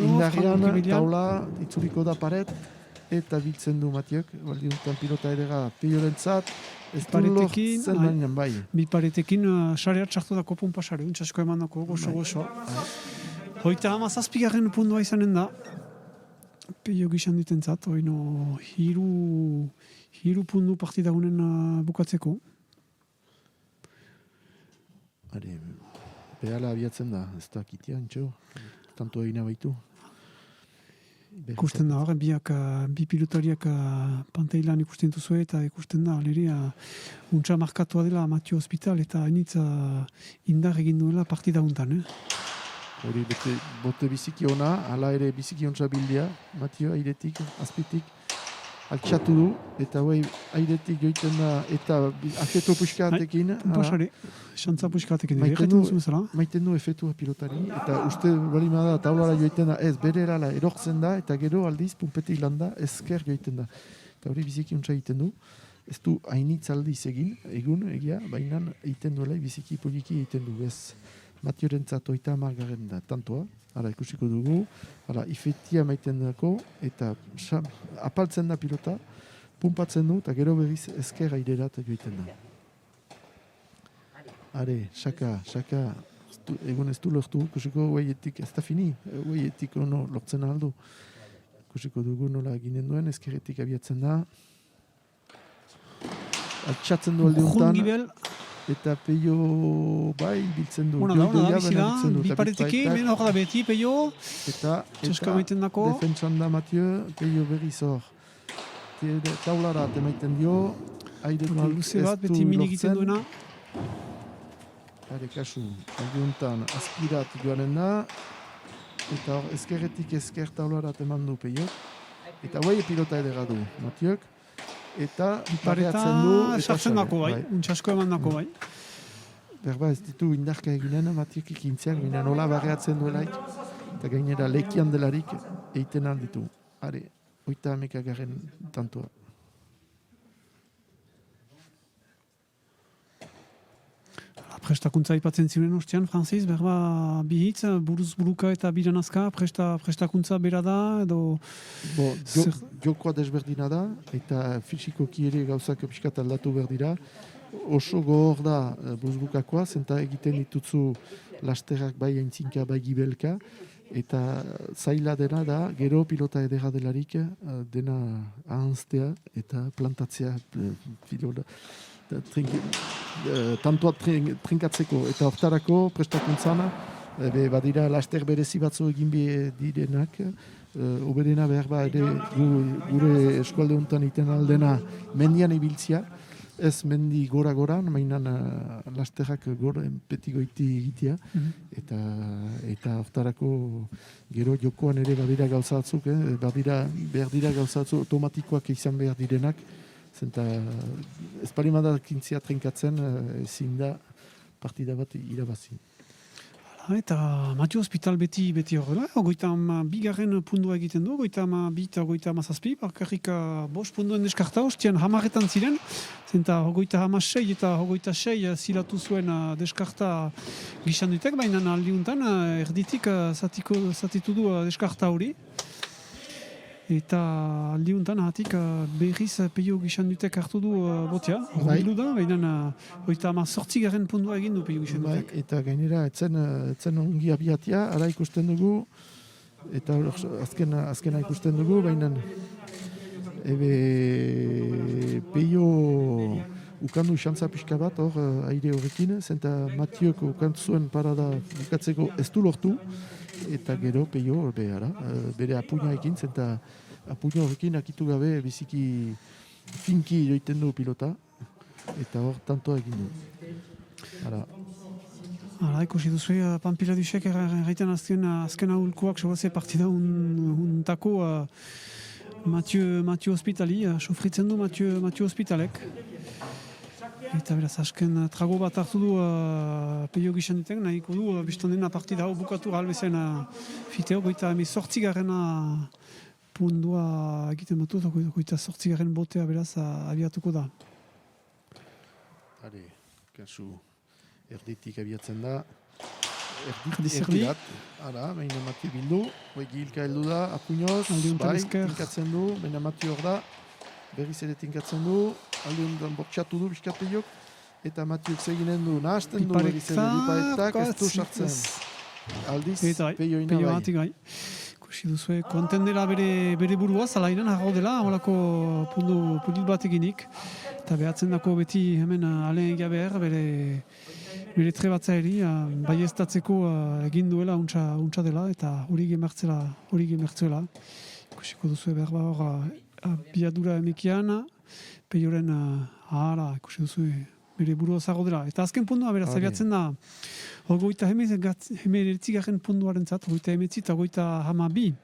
Indarrean, taula, itzuliko da paret, eta biltzen du Mathieu, baldiuntan pilota edera Peiorentzat, ez du lortzen baina bai. Bi paretekin sareat sartu dako pumpasare, untsasko eman dako, goxo. Hoita hamazazpigarren pundua izanen da, Peio gizan ditentzat, oino hiru pundu partida honen bukatzeko. Behala abiatzen da, ez da kitia, entxo, tanto egina baitu. Ikusten da, bi pilotariak pantailan ikusten duzu eta ikusten da, aleria, untsa markatua dela Mathieu Hospital eta hainitza indar egin duela partida hontan. Hori bote biziki ona, hala ere biziki ontsa bildia, Mathieu airetik, azpitik, altxatu du, eta airetik joiten da, eta afeto puxkatekin. Pumpasare, xantza puxkatekin. Maiten du efetua pilotari, eta uste balimada taulara joiten da, ez bere erala erortzen da, eta gero aldiz pumpetik landa, ezker joiten da. Eta hori biziki ontsa egiten du, ez du hainitz aldiz egun, egia, baina egiten duela, biziki poliki egiten du, ez. Matiorentzat 30 da, tantoa, ara ikusiko dugu, ara ifetia maiten dako, eta apaltzen da pilota, pumpatzen du, eta gero berriz ezker airerat joiten da. Are, saka, egun ez du lortu, ikusiko guaietik, ez da fini, guaietik ono lortzen aldu. Ikusiko dugu nola ginen duen, ezkerretik abiatzen da. Altxatzen du aldeuntan. Eta Peio bai biltzen du. Bi paretekin, ben hor da beti, Peio. Eta defentsan da Mathieu, Peio berriz hor. Taulara temaiten dio, airetik ez du lortzen. Hare kasu, aldiuntan aspirat joanen da. Eta hor ezkerretik ezker taulara teman du Peio. Eta bai pilota edera du Mathieu. Eta pareatzen du eta sartzen untsasko eman dako bai. Berba ez ditu indarka eginen, Mathieu ikintziak, ginen nola barreatzen duelaik, eta gainera lekian delarik eiten alditu. Are, 30 tantua. Prestakuntza ipatzen ziren ostean, Francis, berba bihitz, buruz-buruka eta biranazka, prestakuntza bera da, edo... Jokoa desberdina da, eta fizikoki ere gauzak pixkat aldatu berdira. Oso gogor da buruz-burukakoa, zenta egiten dituzu lasterrak bai aintzinka, bai gibelka, eta zaila dena da, gero pilota edera delarik, dena ahanztea eta plantatzea pilota. Tantoa trinkatzeko eta hortarako prestakuntzana badira laster berezi batzu egin direnak oberena behar ba ere gure eskualde honetan iten aldena mendian ibiltzia ez mendi gora mainan lasterrak peti goiti egitea eta hortarako gero jokoan ere badira gauza batzuk behar dira gauza batzuk automatikoak izan behar direnak. Zenta espalimada kintzia trinkatzen ezin da partida bat irabazi. Eta Mathieu Hospital beti horrela, 22 pundua egiten du, 22 eta 27, bakarrik 5 punduen deskarta, ostian 10 ziren, zenta 26 eta 26 zilatu zuen deskarta gizan dutek, baina aldiuntan erditik zatitu du deskarta hori. Eta aldiuntan hatik berriz Peio gizan dutek hartu du botea, horbilu da, baina 18 pundua egin du Peio gizan dutek. Eta gainera, etzen ongi abiatia, ara ikusten dugu, eta azkena ikusten dugu, baina Peio ukandu xantza pixka bat hor aire horrekin, zenta Mathieu ukandu zuen parada bukatzeko ez du lortu, eta gero Peio bere apuña ekin, zenta apuña horrekin akitu gabe biziki finki joiten du pilota, eta hor tantoa egin du. Ikusi duzu, Pampila Dusek erraiten azken ahulkoak sobaze partida untako Mathieu Hospitali, sofritzen du Mathieu Hospitalek. Eta beraz, asken trago bat hartu du Peio gizan duten, nahiko du, biztan dena partida hau bukatu galbezen fiteo, goita zortzigarrena pundua egiten batu, eta goita zortzigarren botea beraz abiatuko da. Hale, kasu erditik abiatzen da. Erdi. Hala, baina Matio bildu, Gilka heldu da, Apuñoz, Aldiuntan esker. tinkatzen du, baina Matio hor da, berriz ere tinkatzen du, aldiuntan bortxatu du bizkat Peiok, eta Matiok zeginen du, nahasten du, berriz ere Piparetak, ez du sartzen. Aldiz, Peio ina bai. Gai. Ikusi duzue, konten dela bere burua, zalainan harro dela, holako pundu bat eginik, eta behatzen dako beti hemen alen egia behar, bere trebatzaeri, baiestatzeko egin duela untsa dela, eta hori gemertzuela. Ikusiko duzue behar hor biadura emekian, Peioren ikusi duzue bere burua zago dela. Eta azken pundua, beraz, abiatzen da, hogeita hemeretzigarren punduaren zat, hogeita emetzi eta hogeita hamabi.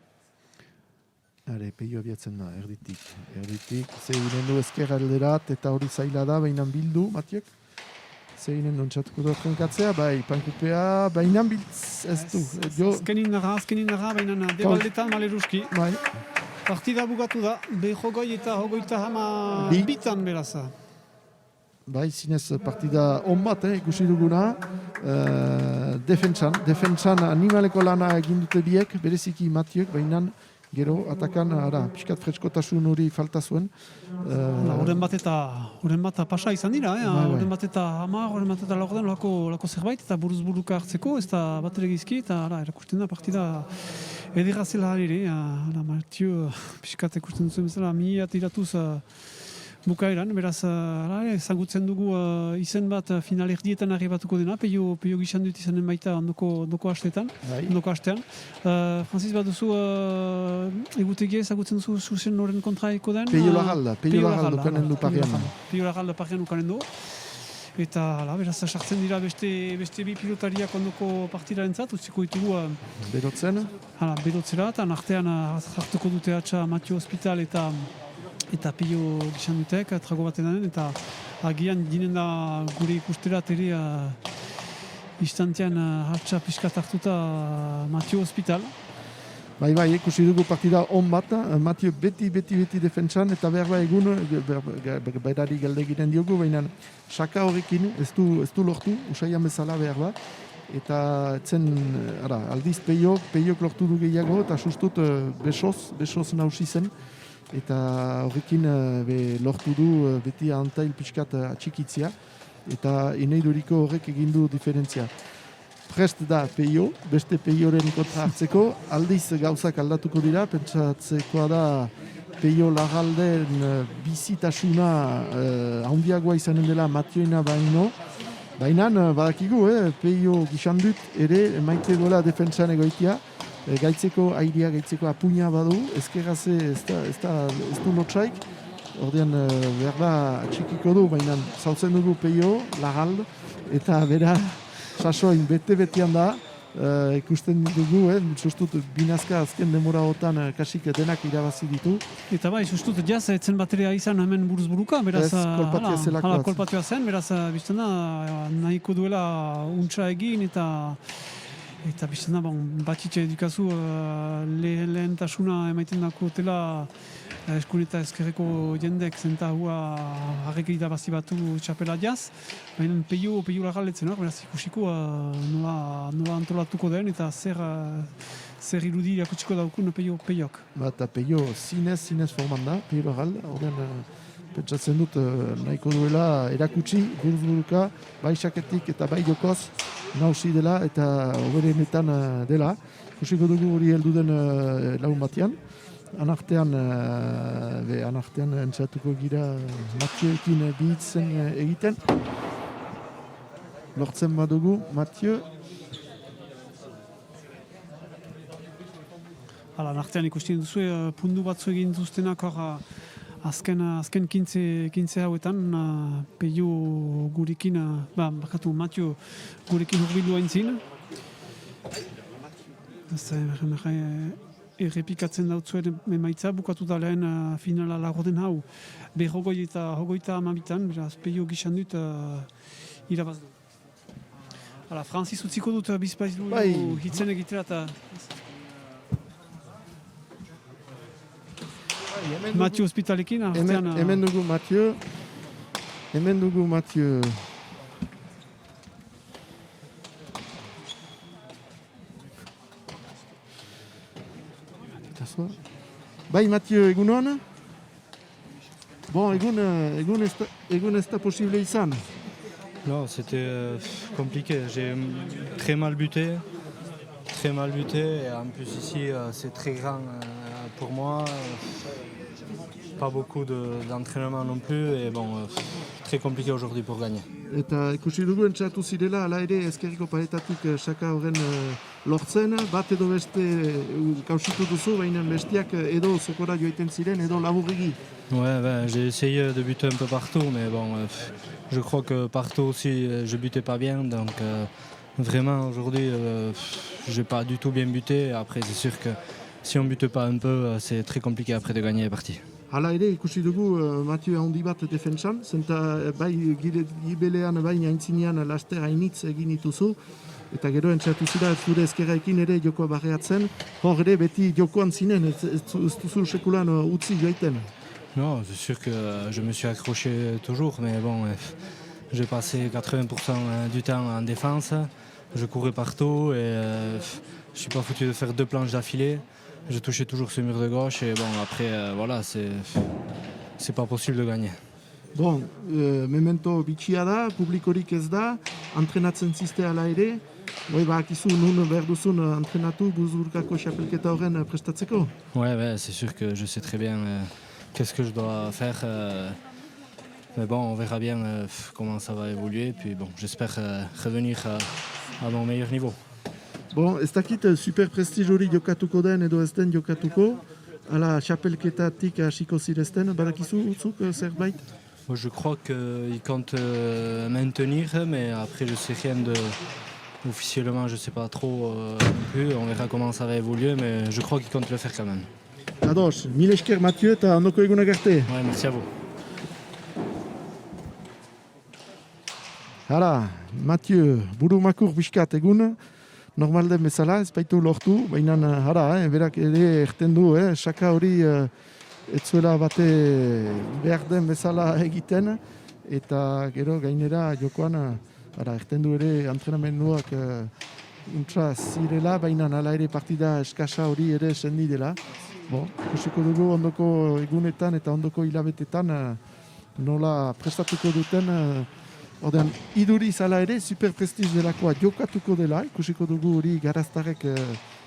Hale, Peio abiatzen da, erditik. Zeginen du ezker alderat, eta hori zaila da, bainan bildu, Matiok. Zeginen dontsatuko da trenkatzea, bai, pankupea, bainan biltz, ez du. Azkenin naga, bainan debaldetan maleruski. Bai. Partida bugatu da, behogoi eta hogeita hama bitan beraza. Bai, zinez partida on bat, ikusi duguna, defentsan animaleko lana egin dute biek, bereziki Matiok, bainan gero, atakan, pixkat freskotasun hori falta zuen. Horren bat pasa izan dira, horren bat eta hamar, horren bat eta laurden lako zerbait, eta buruz-buruka hartzeko, ez da bat ere gizki, eta erakusten da partida edera zela ere, Matio pixkat ikusten duzuen bezala, miat iratuz bukaeran, beraz, ezagutzen dugu izen bat final erdietan arribatuko dena, Peio gizan dut izanen baita ondoko hastean. Francis, bat duzu egutegia ezagutzen duzu zuzen horren kontraiko den? Peio Lagalda ukanen du parian. Peio Lagalda parian ukanen du. Eta, beraz, sartzen dira beste bi pilotariak ondoko partidaren zat, utziko ditugu Berotzen? Berotzera, eta artean hartuko dute atxa Matio Hospital eta Peio gizan dutek, trago batean, eta agian ginen da gure ikusterat ere instantean hartza pixkat hartuta Matio Hospital. Bai, ikusi dugu partida on bat, Matio beti defentsan, eta behar egun, berari galde egiten diogu, baina saka horrekin ez du lortu, usaian bezala behar ba, eta etzen, aldiz Peiok lortu du gehiago, eta sustut besoz nausi zen, eta horrekin lortu du beti antail pixkat atxikitzia, eta ineiduriko horrek egin du diferentzia. Prest da Peio, beste Peioren kontra hartzeko, aldiz gauzak aldatuko dira, pentsatzekoa da Peio Lagalden bizitasuna handiagoa izanen dela Matioena baino, baina badakigu, Peio gizan dut ere maite duela defentsan egoitia, gaitzeko airea, gaitzeko apuña badu, ezkerraze ez du lotxaik, ordean behar da txikiko du, baina zautzen dugu Peio, Lagald, eta bera sasoin bete-betean da, ikusten dugu, sustut binazka azken demora kasik denak irabazi ditu. Eta bai, sustut jaz, etzen bateria izan hemen buruz-buruka, beraz, kolpatia zen, beraz, bizten da, nahiko duela untsa egin, eta bizten da, batxitxe edukazu lehentasuna emaiten dako tela eskun eta ezkerreko jendek zenta hua harrek irabazi batu txapela jaz, baina Peio Lagaldetzen hor, beraz ikusiko nola antolatuko den eta zer irudi irakutsiko daukun Peiok. Eta Peio zinez forman da, Peio Lagalde, horren pentsatzen dut nahiko duela erakutsi, buruz-buruka, bai saketik eta bai jokoz nausi dela eta oberenetan dela. Ikusiko dugu hori heldu den lagun batean. Anartean entzatuko gira Matioekin bihitzen egiten. Lortzen badugu, Matio. Anartean ikusten duzu, pundu batzu egin duztenak azken 15 hauetan Peio gurekin, Matio gurekin hurbildu hain zin. errepikatzen dautzuen emaitza, bukatu da lehen finala lagoden hau. Berrogoi eta hogeita amabitan, beraz, peio gixan dut irabaz du. Hala, Francis utziko dut bizpaiz du Bai. hitzen egitera eta Mathieu Hospitalekin, artean... Hemen dugu Mathieu. Hemen dugu Mathieu. Bai, Mathieu, egun hon? Bon, egun ez da posible izan. Non, c'était compliqué. J'ai très mal buté. Très mal buté. Et en plus ici, c'est très grand pour moi. Pas beaucoup d'entraînement non plus. Et bon, très compliqué aujourd'hui pour gagner. Eta ikusi dugu entzatu zirela, ala ere ezkerriko paretatik saka horren lortzen, bat edo beste kausitu duzu, baina bestiak edo zokora joiten ziren, edo laburrigi. Ouais, ben, j'ai essayé de buter un peu partout, mais bon, je crois que partout aussi, je butais pas bien. Donc vraiment, aujourd'hui, j'ai pas du tout bien buté. Après, c'est sûr que si on bute pas un peu, c'est très compliqué après de gagner les parties. Hala ere, ikusi dugu Mathieu handi bat defentsan, zenta bai gibelean, bai aintzinean laster hainitz egin dituzu, eta gero entzatu zira zure ezkerraekin ere jokoa barreatzen, hor ere beti jokoan zinen, ez duzu sekulan utzi joaiten. Non, c'est sûr que je me suis accroché toujours, mais bon, j'ai passé 80% du temps en défense, je courais partout et je suis pas foutu de faire 2 planches d'affilée. Je touchais toujours ce mur de gauche et bon, après, voilà, c'est pas possible de gagner. Bon, memento bitxia da, publikorik ez da, entrenatzen ziste ala ere, boi bakizu nun behar duzun entrenatu buzurkako xapelketa horren prestatzeko? Ouais, c'est sûr que je sais très bien qu'est-ce que je dois faire. Mais bon, on verra bien comment ça va évoluer. Puis bon, j'espère revenir à mon meilleur niveau. Bon, ez dakit super prestige hori jokatuko den edo ez den jokatuko, ala xapelketatik hasiko zirezten, badakizu utzuk zerbait? Je crois qu'il compte maintenir, mais après je sais rien de... Officiellement, je sais pas trop non plus, on verra comment ça va évoluer, mais je crois qu'il compte le faire quand même. Ados, mil esker Mathieu eta ondoko egunak arte. Ouais, merci à vous. Hala, Mathieu, buru makur biskat egun, normal den bezala, ez baitu lortu, baina berak ere erten du, saka hori ez zuela bate behar den bezala egiten, eta gero gainera jokoan, erten du ere entrenamenduak untra zirela, baina hala ere partida eskasa hori ere sendi dela. Bon, ikusiko dugu ondoko egunetan eta ondoko hilabetetan nola prestatuko duten. Ordean, iduri zala ere, super prestiz delakoa jokatuko dela, ikusiko dugu hori garaztarek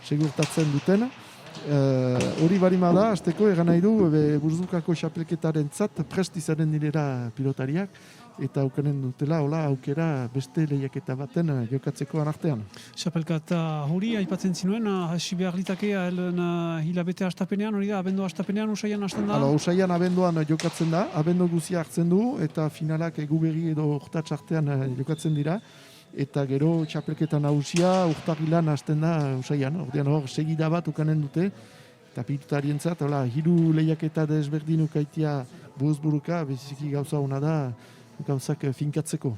segurtatzen duten. Hori barima da, azteko egan nahi du, Burzukako xapelketaren zat prestizaren direra pilotariak, eta aukanen dutela, hola, aukera beste lehiaketa baten jokatzeko artean. Xapelketa hori, aipatzen zinuen, hasi behar litake hilabete hastapenean, hori da, abendu hastapenean, usaian hasten da? Hala, usaian abenduan jokatzen da, abendu guzia hartzen du, eta finalak eguberri edo urtatx artean jokatzen dira, eta gero txapelketa nagusia urtarrilan hasten da usaian, ordean hor segida bat ukanen dute, eta pilotarientzat, hola, hiru lehiaketa desberdin ukaitia buruzburuka, beziki gauza hona da, gauzak finkatzeko.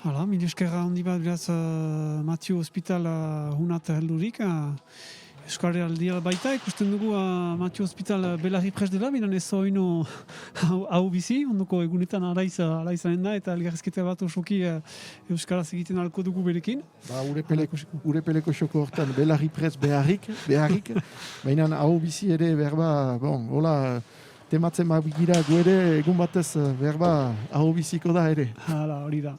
Hala, mil eskerra handi bat, beraz, Mathieu Hospital hunat heldurik. Euskal Herria baita, ikusten dugu Mathieu Hospital belarri prest dela, binan ez oino hau bizi, ondoko egunetan araizanen da, eta elgarrizketa bat osoki Euskaraz egiten alko dugu berekin. Ba, urepeleko xoko hortan belarri prest beharrik, baina hau bizi ere berba, bon, hola, tematzen mabigira gu ere egun batez berba hau biziko da ere. Hala, hori da.